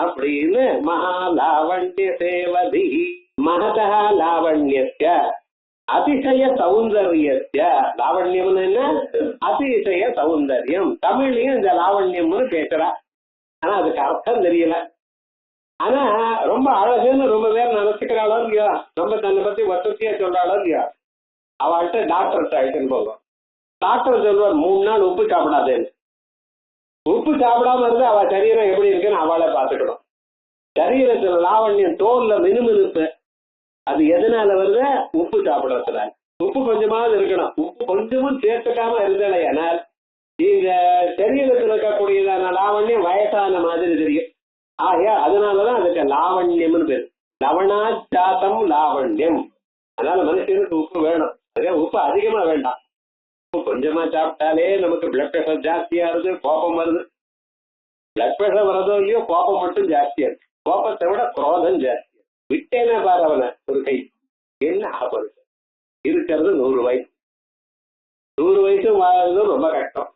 அப்படின்னு மகாலாவண்ய சேவதி மகதா லாவண்யஸ்ய அதிசய சௌந்தர்யஸ்ய. லாவண்யம்னு என்ன? அதிசய சௌந்தர்யம். தமிழ்லயும் இந்த லாவண்யம்னு பேசுறா, ஆனா அதுக்கு அர்த்தம் தெரியல. ஆனா ரொம்ப அழகுன்னு ரொம்ப பேர் நினைச்சுக்கிறாளோ இல்லையா, ரொம்ப தன்னை பத்தி வசதியா சொல்றாளோ இல்லையா, அவள்கிட்ட டாக்டர்கிட்ட ஆயிட்டுன்னு போகும். டாக்டர் சொல்வார் 3 நாள் உப்பு சாப்பிடாதேன்னு. உப்பு சாப்பிடாம இருந்து அவ சரீரம் எப்படி இருக்குன்னு அவளை பார்த்துக்கணும். சரீரத்துல லாவண்யம், தோல்ல மினுமினுப்பு, அது எதனால வருது? உப்பு சாப்பிடறதுனால. உப்பு கொஞ்சமாவது இருக்கணும். உப்பு கொஞ்சமும் சேர்த்துக்காம இருந்தலையானால் இந்த சரீரத்தில் இருக்கக்கூடியதான லாவண்யம் வயசான மாதிரி தெரியும். ஆகையா அதனாலதான் அதுக்கு லாவண்யம்னு பேரு. லவணாஜாத்தம் லாவண்யம். அதனால மனுஷனுக்கு உப்பு வேணும். அதே உப்பு அதிகமா வேண்டாம். உப்பு கொஞ்சமா சாப்பிட்டாலே நமக்கு பிளட் பிரஷர் ஜாஸ்தியா இருக்கு, கோபம் வருது. பிளட் பிரஷர் வரதோ இல்லையோ, கோபம் மட்டும் ஜாஸ்தியா இருக்கு. கோபத்தை விட குரோதம் ஜாஸ்தி. விட்டேனா பாரு அவனை ஒரு கை, என்ன ஆபத்து. இருக்கிறது 100 வயசு. 100 வயசு வாழ்றது ரொம்ப கஷ்டம்.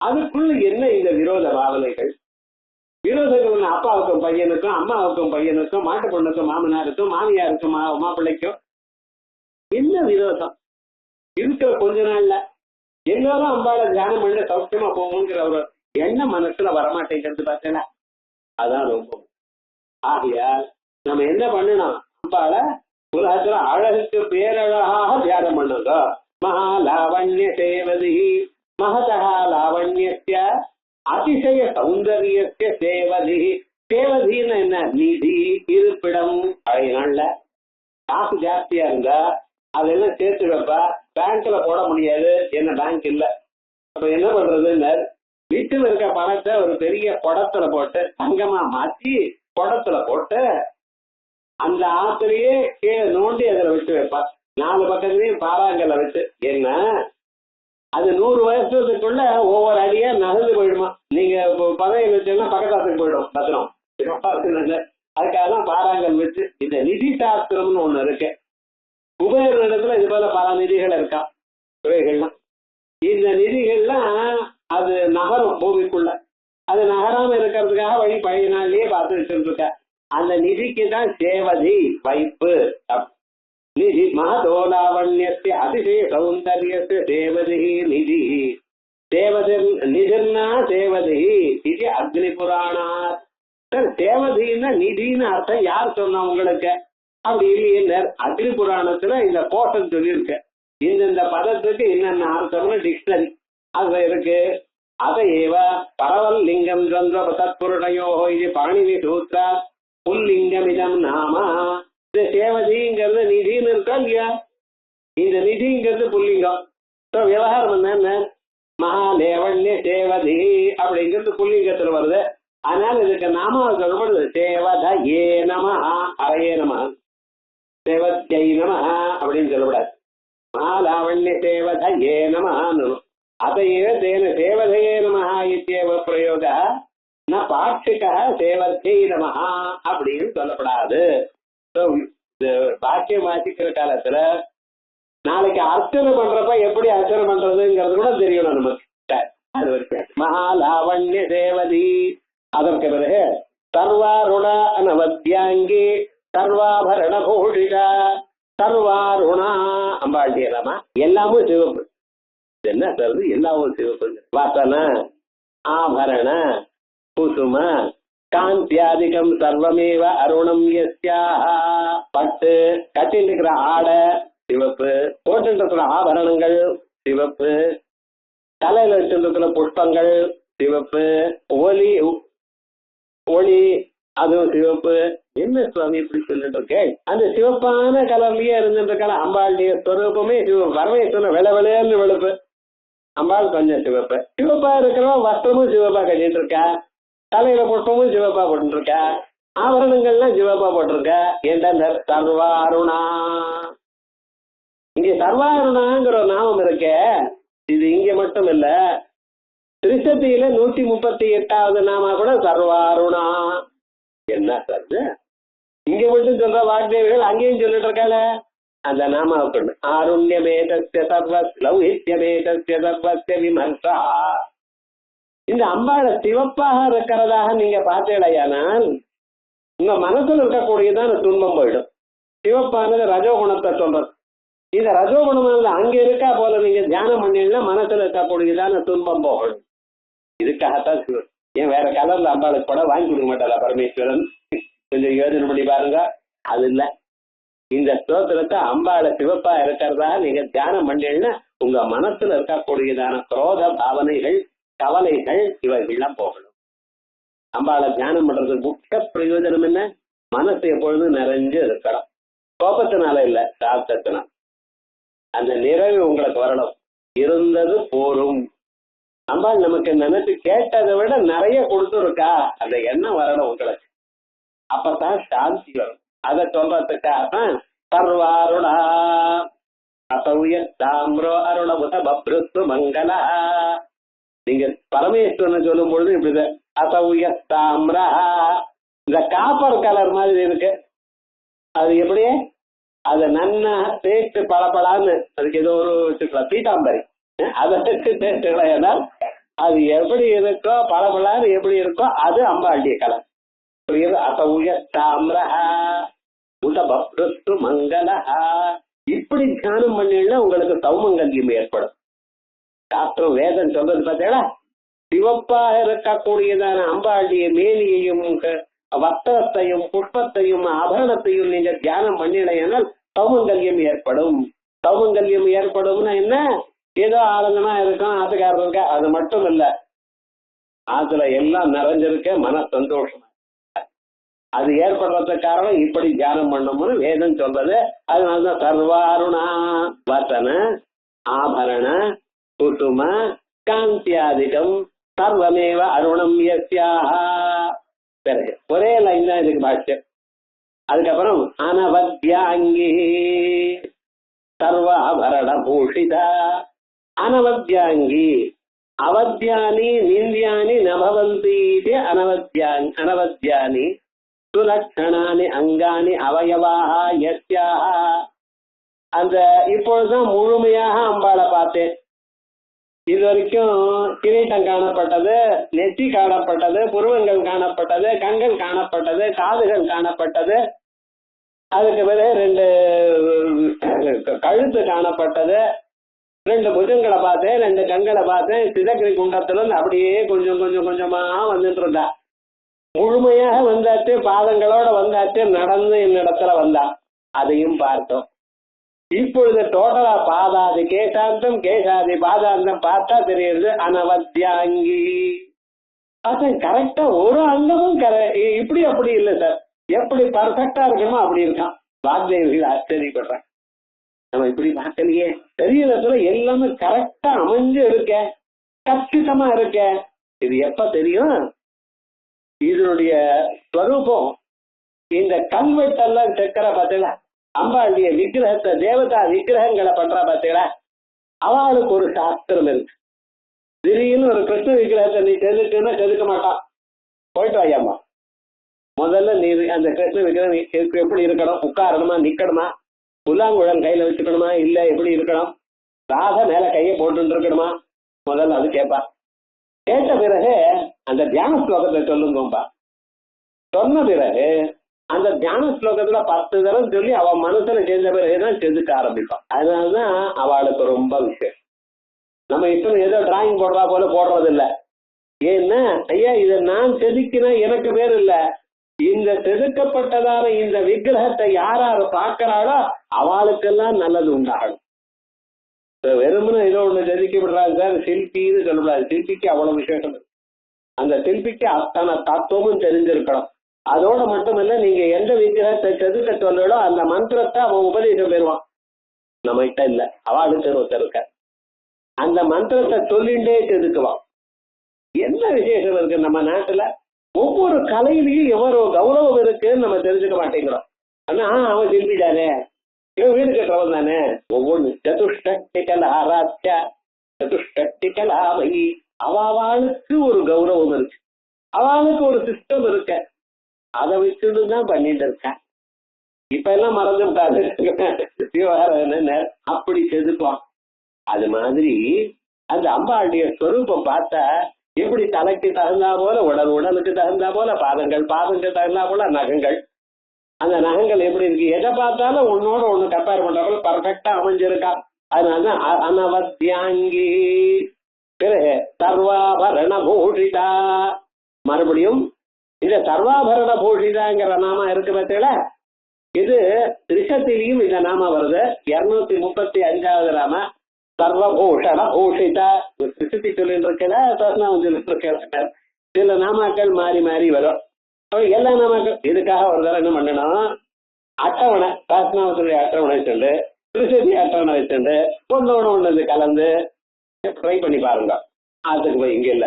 அதுக்குள்ள என்ன இந்த விரோத பாவனைகள்? விரோதங்கள் அப்பாவுக்கும் பையனுக்கும், அம்மாவுக்கும் பையனுக்கும், மாட்டு பொண்ணுக்கும் மாமனாருக்கும், மாமியாருக்கும் மாப்பிள்ளைக்கும் என்ன விரோதம்? இருக்கிற கொஞ்ச நாள்ல எல்லாரும் அம்பாளை தியானம் பண்ணி சௌக்கியமா போகுங்கிற ஒரு எண்ணம் மனசுல வரமாட்டேங்கிறது பார்த்தேன்னா அதான் ரொம்ப. ஆகையால் நம்ம என்ன பண்ணணும், அம்பாளை உலகத்துல அழகுக்கு பேரழகாக தியானம் பண்ணுங்க. மகாலாவண்ய சேவதி மகதா லாவண்யஸ்ய அதிசய சௌந்தர்யஸ்ய சேவதி. சேவதின்னு என்ன? நிதி, இருப்பிடம். அதனால காசு ஜாஸ்தியா இருந்தா அதெல்லாம் சேர்த்து வைப்பா. பேங்க்ல போட முடியாது, என்ன பேங்க் இல்ல. அப்ப என்ன பண்றதுன்னு வீட்டுல இருக்க பணத்தை ஒரு பெரிய குடத்துல போட்டு தங்கமா மாற்றி குடத்துல போட்டு அந்த ஆத்திரையே கீழே நோண்டி அதுல வச்சு வைப்பா. 4 பக்கத்துலயும் பாறாங்கல்ல வச்சு. என்ன அது 100 வருஷத்துக்குள்ள ஒவ்வொரு அடியா நகர்ந்து போயிடுமா. நீங்க பதவி வச்சீங்கன்னா பக்கத்தாத்துக்கு போயிடும் பத்திரம். அதுக்காக தான் பாறாங்கல் வச்சு. இந்த நிதி சாஸ்திரம்னு ஒண்ணு இருக்கு. குபேர இடத்துல இது போல பல நிதிகள் இருக்கா. குபைகள்லாம் இந்த நிதிகள்லாம் அது நகரும் பூமிக்குள்ள. அது நகராம இருக்கிறதுக்காக வழி பழைய நாள்லயே பார்த்து வச்சுட்டு இருக்க. அந்த நிதிக்கு தான் சேவதி வைப்பு. நிதி மகதோலாவண்யஸ்ய அதிசய சௌந்தர்யஸ்ய சேவதி நிதி. தேவதன் நிதிர்னா சேவதி இது அக்னி புராணா. சேவதின்னா நிதின்னு அர்த்தம் யார் சொன்னா உங்களுக்கு? அப்படி இல்லையே, அக்னி புராணத்துல இந்த கோஷம் சொல்லியிருக்கு. இந்த பதத்துக்கு என்னென்ன அர்த்தம்னு டிக்ஷனரி அது இருக்கு. அதையேவ பரவல் லிங்கம் சந்திர தத்புருஷயோ இது பாணினி சூத்ரா புல்லிங்கமிதம் நாமா. இந்த சேவதிங்கிறது நிதின்னு இருக்கா இல்லையா? இந்த நிதிங்கிறது புல்லிங்கம். விவகாரம் என்ன? மகாலேவண்ய சேவதி அப்படிங்கிறது புல்லிங்கத்துல வருது. அதனால இதுக்கு நாம சொல்லப்படுது சேவத ஏ நம அரையே நம, சேவத்யை நம அப்படின்னு சொல்லக்கூடாது. மகாலாவண்ய சேவத ஏ நம. அதையே தேன சேவதையே நம இத்தியேவ பிரயோக ந பாட்சிக சேவத்தை நம அப்படின்னு சொல்லப்படாது. பாக்கியம் வாசிக்கிற காலத்துல நாளைக்கு அர்ச்சனை பண்றப்ப எப்படி அர்ச்சனை பண்றதுங்கிறது கூட தெரியணும் நமக்கு. அது வரைக்கும் மகாலாவண்ய தேவதி. அதற்கு பிறகு சர்வாருண அனவத்யாங்கி சர்வாபரண பூஷிகா சர்வாருணா அம்பாண்டியலாமா. எல்லாமும் சிவப்பு. என்ன சொல்றது? எல்லாமும் சிவப்பு. வாசன ஆபரண குசும காந்தியாதிகம் சர்வமேவ அருணம் யஸ்யா. பட்டு கட்டிட்டு இருக்கிற ஆடை சிவப்பு, போட்டு இருக்கிற ஆபரணங்கள் சிவப்பு, தலையில வச்சிருக்கிற புஷ்பங்கள் சிவப்பு, ஒளி அதுவும் சிவப்பு. என்ன சுவாமி இப்படி சொல்லிட்டு இருக்கேன்? அந்த சிவப்பான கலர்லயே இருந்துட்டு அம்பாளுடைய ஸ்வரூபமே சிவப்பு. பரமேஸ்வரன் வெளவெளேன்னு வெளுப்பு, அம்பாள் கொஞ்சம் சிவப்பு. சிவப்பா இருக்கிறவன் வஸ்திரமும் சிவப்பா கட்டிட்டு இருக்கா, தலையில புஷ்பமும் சிவப்பா போட்டு இருக்கா, ஆபரணங்கள்லாம் சிவப்பா போட்டிருக்க. என்ற சர்வாருணா. இங்க சர்வாருணாங்கிற ஒரு நாமம் இருக்க. இது இங்க மட்டும் இல்ல, திரிசதியில 138வது நாமா கூட சர்வாருணா. என்ன சார் இங்க மட்டும் சொல்ற வாக்தேவிகள் அங்கேயும் சொல்லிட்டு இருக்காள அந்த நாமாவுக்கு. ஆருண்யமேதஸ்ய சர்வஸ்லௌஹித்யமேதஸ்ய சர்வஸ்ய விமர்சா. இந்த அம்பாளை சிவப்பாக இருக்கிறதாக நீங்க பார்த்தீங்களேயானால் உங்க மனசுல இருக்கக்கூடியதான் துன்பம் போயிடும். சிவப்பானது ரஜோகுணத்தை சொல்றது. இந்த ரஜோகுணமானது அங்க இருக்கா போல நீங்க தியானம் பண்ணீங்கன்னா மனசுல இருக்கக்கூடியதான துன்பம் போகணும். இதுக்காகத்தான் சிவன். ஏன் வேற கலர்ல அம்பாளுக்கு கூட வாங்கி கொடுக்க மாட்டாளா பரமேஸ்வரன்? கொஞ்சம் யோசனை பண்ணி பாருங்க. அது இல்ல, இந்த ஸ்தோத்திரத்தை அம்பாளை சிவப்பா இருக்கிறதா நீங்க தியானம் பண்ணீங்கன்னா உங்க மனசுல இருக்கக்கூடியதான குரோத பாவனைகள் கவலைகள் இவைகள்லாம் போகணும். அம்பாளை தியானம் பண்றது முக்கிய பிரயோஜனம் என்ன? மனசு எப்பொழுதும் நிறைஞ்சு இருக்கணும். கோபத்தினால இல்ல, சாஸ்திரத்தினால. அந்த நிறைவு உங்களுக்கு வரணும். இருந்தது போரும். அம்பாள் நமக்கு நினைச்சு கேட்டதை விட நிறைய கொடுத்துருக்கா, அந்த எண்ணம் வரணும் உங்களுக்கு. அப்பதான் சாந்தி வரும். அதை சொல்றதுக்காக சர்வாருணா அசௌய தாம்ரோ அருணபுத பப்ருத்து மங்களா. நீங்க பரமேஸ்வரனை சொல்லும் பொழுது இப்படி அசௌய தாம்ரா. இந்த காப்பர் கலர் மாதிரி இருக்கு. அது எப்படி? அதை நன்னா தேய்த்து பளபளான்னு அதுக்கு ஏதோ ஒரு வச்சுக்கலாம், பீட்டாம்பரி அதை வச்சு தேய்ச்சுக்கலாம். அது எப்படி இருக்கோ பளபளான்னு எப்படி இருக்கோ அது அம்பாளுடைய கலர். புரியுது? அசௌய தாம்ரா உதபப்ருத்து மங்களா. இப்படி தியானம் பண்ணினா உங்களுக்கு சௌமங்கல்யம் ஏற்படும். சாஸ்திரம் வேதம் சொல்றது பார்த்தீங்களா? சிவப்பாக இருக்கக்கூடியதான அம்பாளுடைய மேனியையும் வஸ்திரத்தையும் புஷ்பத்தையும் ஆபரணத்தையும் நீங்க தியானம் பண்ணினால் சௌமங்கல்யம் ஏற்படும். சௌமங்கல்யம் ஏற்படும்னா என்ன? ஏதோ ஆளுங்கனா இருக்கும், ஆத்துக்காரர் இருக்க, அது மட்டும் இல்ல, அதுல எல்லாம் நிறைஞ்சிருக்க மன சந்தோஷம். அது ஏற்படுறதுக்கு காரணம் இப்படி தியானம் பண்ணணும்னு வேதம் சொல்றது. அதனாலதான் சர்வாருணா வசன ஆபரண குசும காந்தியாதிகம் சர்வமேவ அருணம் யஸ்யா. பிறகு ஒரே லைன் தான் இதுக்கு பாஷ்யம். அதுக்கப்புறம் அனவத்யாங்கி சர்வாபரண பூஷிதா. அனவத்யாங்கி அவத்யானி நிந்தியானி நபவந்தி அனவத்யானி சுலக்ஷணானி அங்கானி அவயவாக யஸ்யாக. அந்த இப்பொழுதுதான் முழுமையாக அம்பாளை பார்த்தேன். இது வரைக்கும் கிரீட்டம் காணப்பட்டது, நெற்றி காணப்பட்டது, புருவங்கள் காணப்பட்டது, கண்கள் காணப்பட்டது, காதுகள் காணப்பட்டது, அதுக்கு பிறகு 2 கழுத்து காணப்பட்டது, 2 புஜங்களை பார்த்தேன், 2 கண்களை பார்த்தேன். சிதகிரி குண்டத்துல அப்படியே கொஞ்சம் கொஞ்சம் கொஞ்சமா வந்துட்டு இருந்தா. முழுமையாக வந்தாச்சு, பாதங்களோட வந்தாச்சு, நடந்து என்னிடத்துல வந்தா. அதையும் பார்த்தோம். இப்பொழுது டோட்டலா பாதாதி கேசாந்தம் கேசாதி பாதாந்தம் பார்த்தா தெரியுது அனவத்யாங்கி. கரெக்டா ஒரு அங்கமும் இப்படி அப்படி இல்லை சார். எப்படி பர்ஃபெக்டா இருக்கணுமோ அப்படி இருக்கான். வாக்தேவிகள் ஆச்சரியப்படுறான், நம்ம இப்படி பார்க்கலையே, சரீரத்துல எல்லாமே கரெக்டா அமைஞ்சு இருக்க, கச்சிதமா இருக்க. இது எப்ப தெரியும்? இதனுடைய ஸ்வரூபம் இந்த கல்வெட்டெல்லாம் செக்கிற பார்த்தீங்களா, அம்பாளுடைய விக்கிரகத்தை தேவதா விக்கிரகங்களை பண்றா பார்த்தீங்களா, அவளுக்கு ஒரு சாஸ்திரம் இருக்கு. திடீர்னு ஒரு கிருஷ்ண விக்கிரகத்தை நீ செதுக்குன்னா செதுக்க மாட்டான். போயிட்டு வாயாமா, முதல்ல நீ அந்த கிருஷ்ண விக்கிரகம் எப்படி இருக்கணும், உட்காரணுமா நிக்கணுமா, புல்லாங்குழல் கையில வச்சுக்கணுமா, இல்ல எப்படி இருக்கணும், ராக மேல கையை போட்டு இருக்கணுமா, முதல்ல அது கேட்பா. கேட்ட பிறகு அந்த தியான ஸ்லோகத்தை சொல்லுங்கப்பா. சொன்ன பிறகு அந்த தியான ஸ்லோகத்துல 10 தரம் சொல்லி அவன் மனசுல சேர்ந்த பிறகுதான் செதுக்க ஆரம்பிப்பான். அதனாலதான் அவளுக்கு ரொம்ப விஷயம். நம்ம இப்ப ஏதோ டிராயிங் போடுறா போல போடுறது இல்லை. ஏன்னா ஐயா இதை நான் செதுக்கினா எனக்கு பேர் இல்ல, இந்த செதுக்கப்பட்டதான இந்த விக்கிரகத்தை யாராரு பார்க்கிறாளோ அவளுக்கெல்லாம் நல்லது உண்டாகணும். வெறுமனு ஏதோ ஒண்ணு செதுக்கி விடுறாங்க சார், சிற்பின்னு சொல்லக்கூடாது. சிற்பிக்கு அவ்வளவு விசேஷம். அந்த சிற்பிக்கு அத்தனை தத்துவமும் தெரிஞ்சிருக்கணும். அதோட மட்டுமல்ல, நீங்க எந்த விக்கிரகத்தை செதுக்க சொல்லலோ அந்த மந்திரத்தை அவன் உபதேசம் பெறுவான். நம்ம கிட்ட இல்ல, அவளுக்கு ஒருத்தர் இருக்க, அந்த மந்திரத்தை சொல்லிண்டே செதுக்குவான். என்ன விசேஷம் இருக்கு நம்ம நாட்டுல? ஒவ்வொரு கலையிலையும் எவ்வளவு கௌரவம் இருக்குன்னு நம்ம தெரிஞ்சுக்க மாட்டேங்கிறோம். ஆனா அவன் சிற்பிட்டானே, இவன் வீடு கட்டுறவன் தானே, ஒவ்வொன்று சதுஷ்டிக்கல் ஆராய்ச்ச சதுஷ்டிக்கல் ஆவை, அவளுக்கு ஒரு கௌரவம் இருக்கு, அவளுக்கு ஒரு சிஸ்டம் இருக்க, அதை வச்சுட்டு தான் பண்ணிட்டு இருக்கேன். இப்ப எல்லாம் மறந்து விட்டாரு அப்படி செதுக்குவான். அது மாதிரி அந்த அம்பாளுடைய ஸ்வரூபம் பார்த்தா எப்படி தலைக்கு தகுந்தா போல, உடலுக்கு தகுந்தா போல, பாதங்களுக்கு தகுந்தா போல நகங்கள், அந்த நகங்கள் எப்படி இருக்கு, எதை பார்த்தாலும் ஒன்னோட ஒண்ணு கம்பேர் பண்றப்ப பர்ஃபெக்டா அமைஞ்சிருக்கா. அதனாலதான் அனவத்தியாங்கி. பிறகு சர்வாபரண பூஷிதா. மறுபடியும் இந்த சர்வாபரண பூஷிதாங்கிற நாம இருக்கு பார்த்தீங்களா, இது ரிஷத்திலையும் இந்த நாம வருது. 235வது நாம சர்வபூஷண பூஷிதா. ரிஷத்தி சொல்லிட்டு இருக்கல, சஸ்நாமம் சொல்லிட்டு இருக்க, சில நாமாக்கள் மாறி மாறி வரும். எல்லா நாமாக்கள் இதுக்காக ஒரு தடவை என்ன பண்ணணும், அட்டவணை, சஸ்நாமத்துடைய அட்டவணை வச்சுண்டு ரிஷத்தி அட்டவணை வச்சுண்டு ஒன்னோட ஒண்ணு கலந்து ட்ரை பண்ணி பாருங்க. அதுக்கு போய் இங்க இல்ல,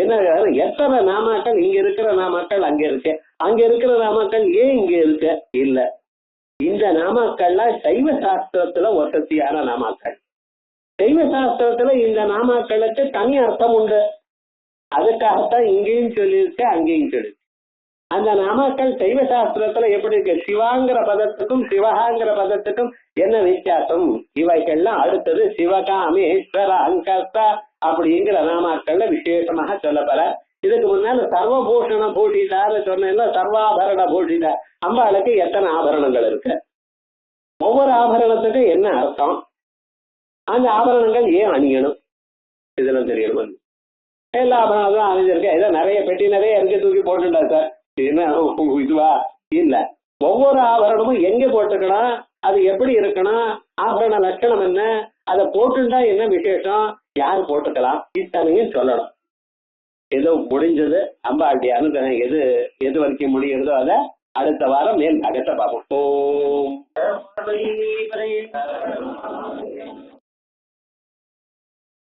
என்ன எத்தனை நாமாக்கள் இங்க இருக்கிற நாமாக்கள் அங்க இருக்கு, அங்க இருக்கிற நாமாக்கள் ஏன் இங்க இருக்கு இல்ல. இந்த நாமாக்கள்லாம் சைவ சாஸ்திரத்துல வசதியான நாமாக்கள். சைவ சாஸ்திரத்துல இந்த நாமாக்களுக்கு தனி அர்த்தம் உண்டு. அதுக்காகத்தான் இங்கேயும் சொல்லியிருக்கு, அங்கேயும் சொல்லியிருக்கு. அந்த நாமாக்கள் சைவ சாஸ்திரத்துல எப்படி இருக்கு, சிவாங்கிற பதத்துக்கும் சிவகாங்கிற பதத்துக்கும் என்ன வித்தியாசம், இவைகள்லாம் அடுத்தது சிவகாமேஸ்வர அங்கஸ்தா அப்படிங்கிற நாமாக்கள்ல விசேஷமாக சொல்லப்பட. இதுக்கு முன்னால சர்வபூஷண பூஷிதான்னு சொன்ன சர்வாபரண பூஷிதா. அம்பாளுக்கு எத்தனை ஆபரணங்கள் இருக்கு, ஒவ்வொரு ஆபரணத்துக்கும் என்ன அர்த்தம், அந்த ஆபரணங்கள் ஏன் அணியணும், இதெல்லாம் தெரியணும். எல்லா ஆபரணங்களும் அணிஞ்சிருக்கேன், ஏதோ நிறைய பெட்டி நிறைய இருக்கு தூக்கி போட்டுட்டா சார், என்ன இதுவா இல்ல. ஒவ்வொரு ஆபரணமும் எங்க போட்டுக்கணும், அது எப்படி இருக்கணும், ஆபரண லட்சணம் என்ன, அதை போட்டுட்டா என்ன விசேஷம், யாரு போட்டுக்கலாம், இத்தனையும் சொல்லணும். ஏதோ முடிஞ்சது அம்பாளுடைய அனுகிரகம் எது வரைக்கும் முடிகிறதோ அதை அடுத்த வாரம் மேல் அகத்தை பார்ப்போம். ஓம்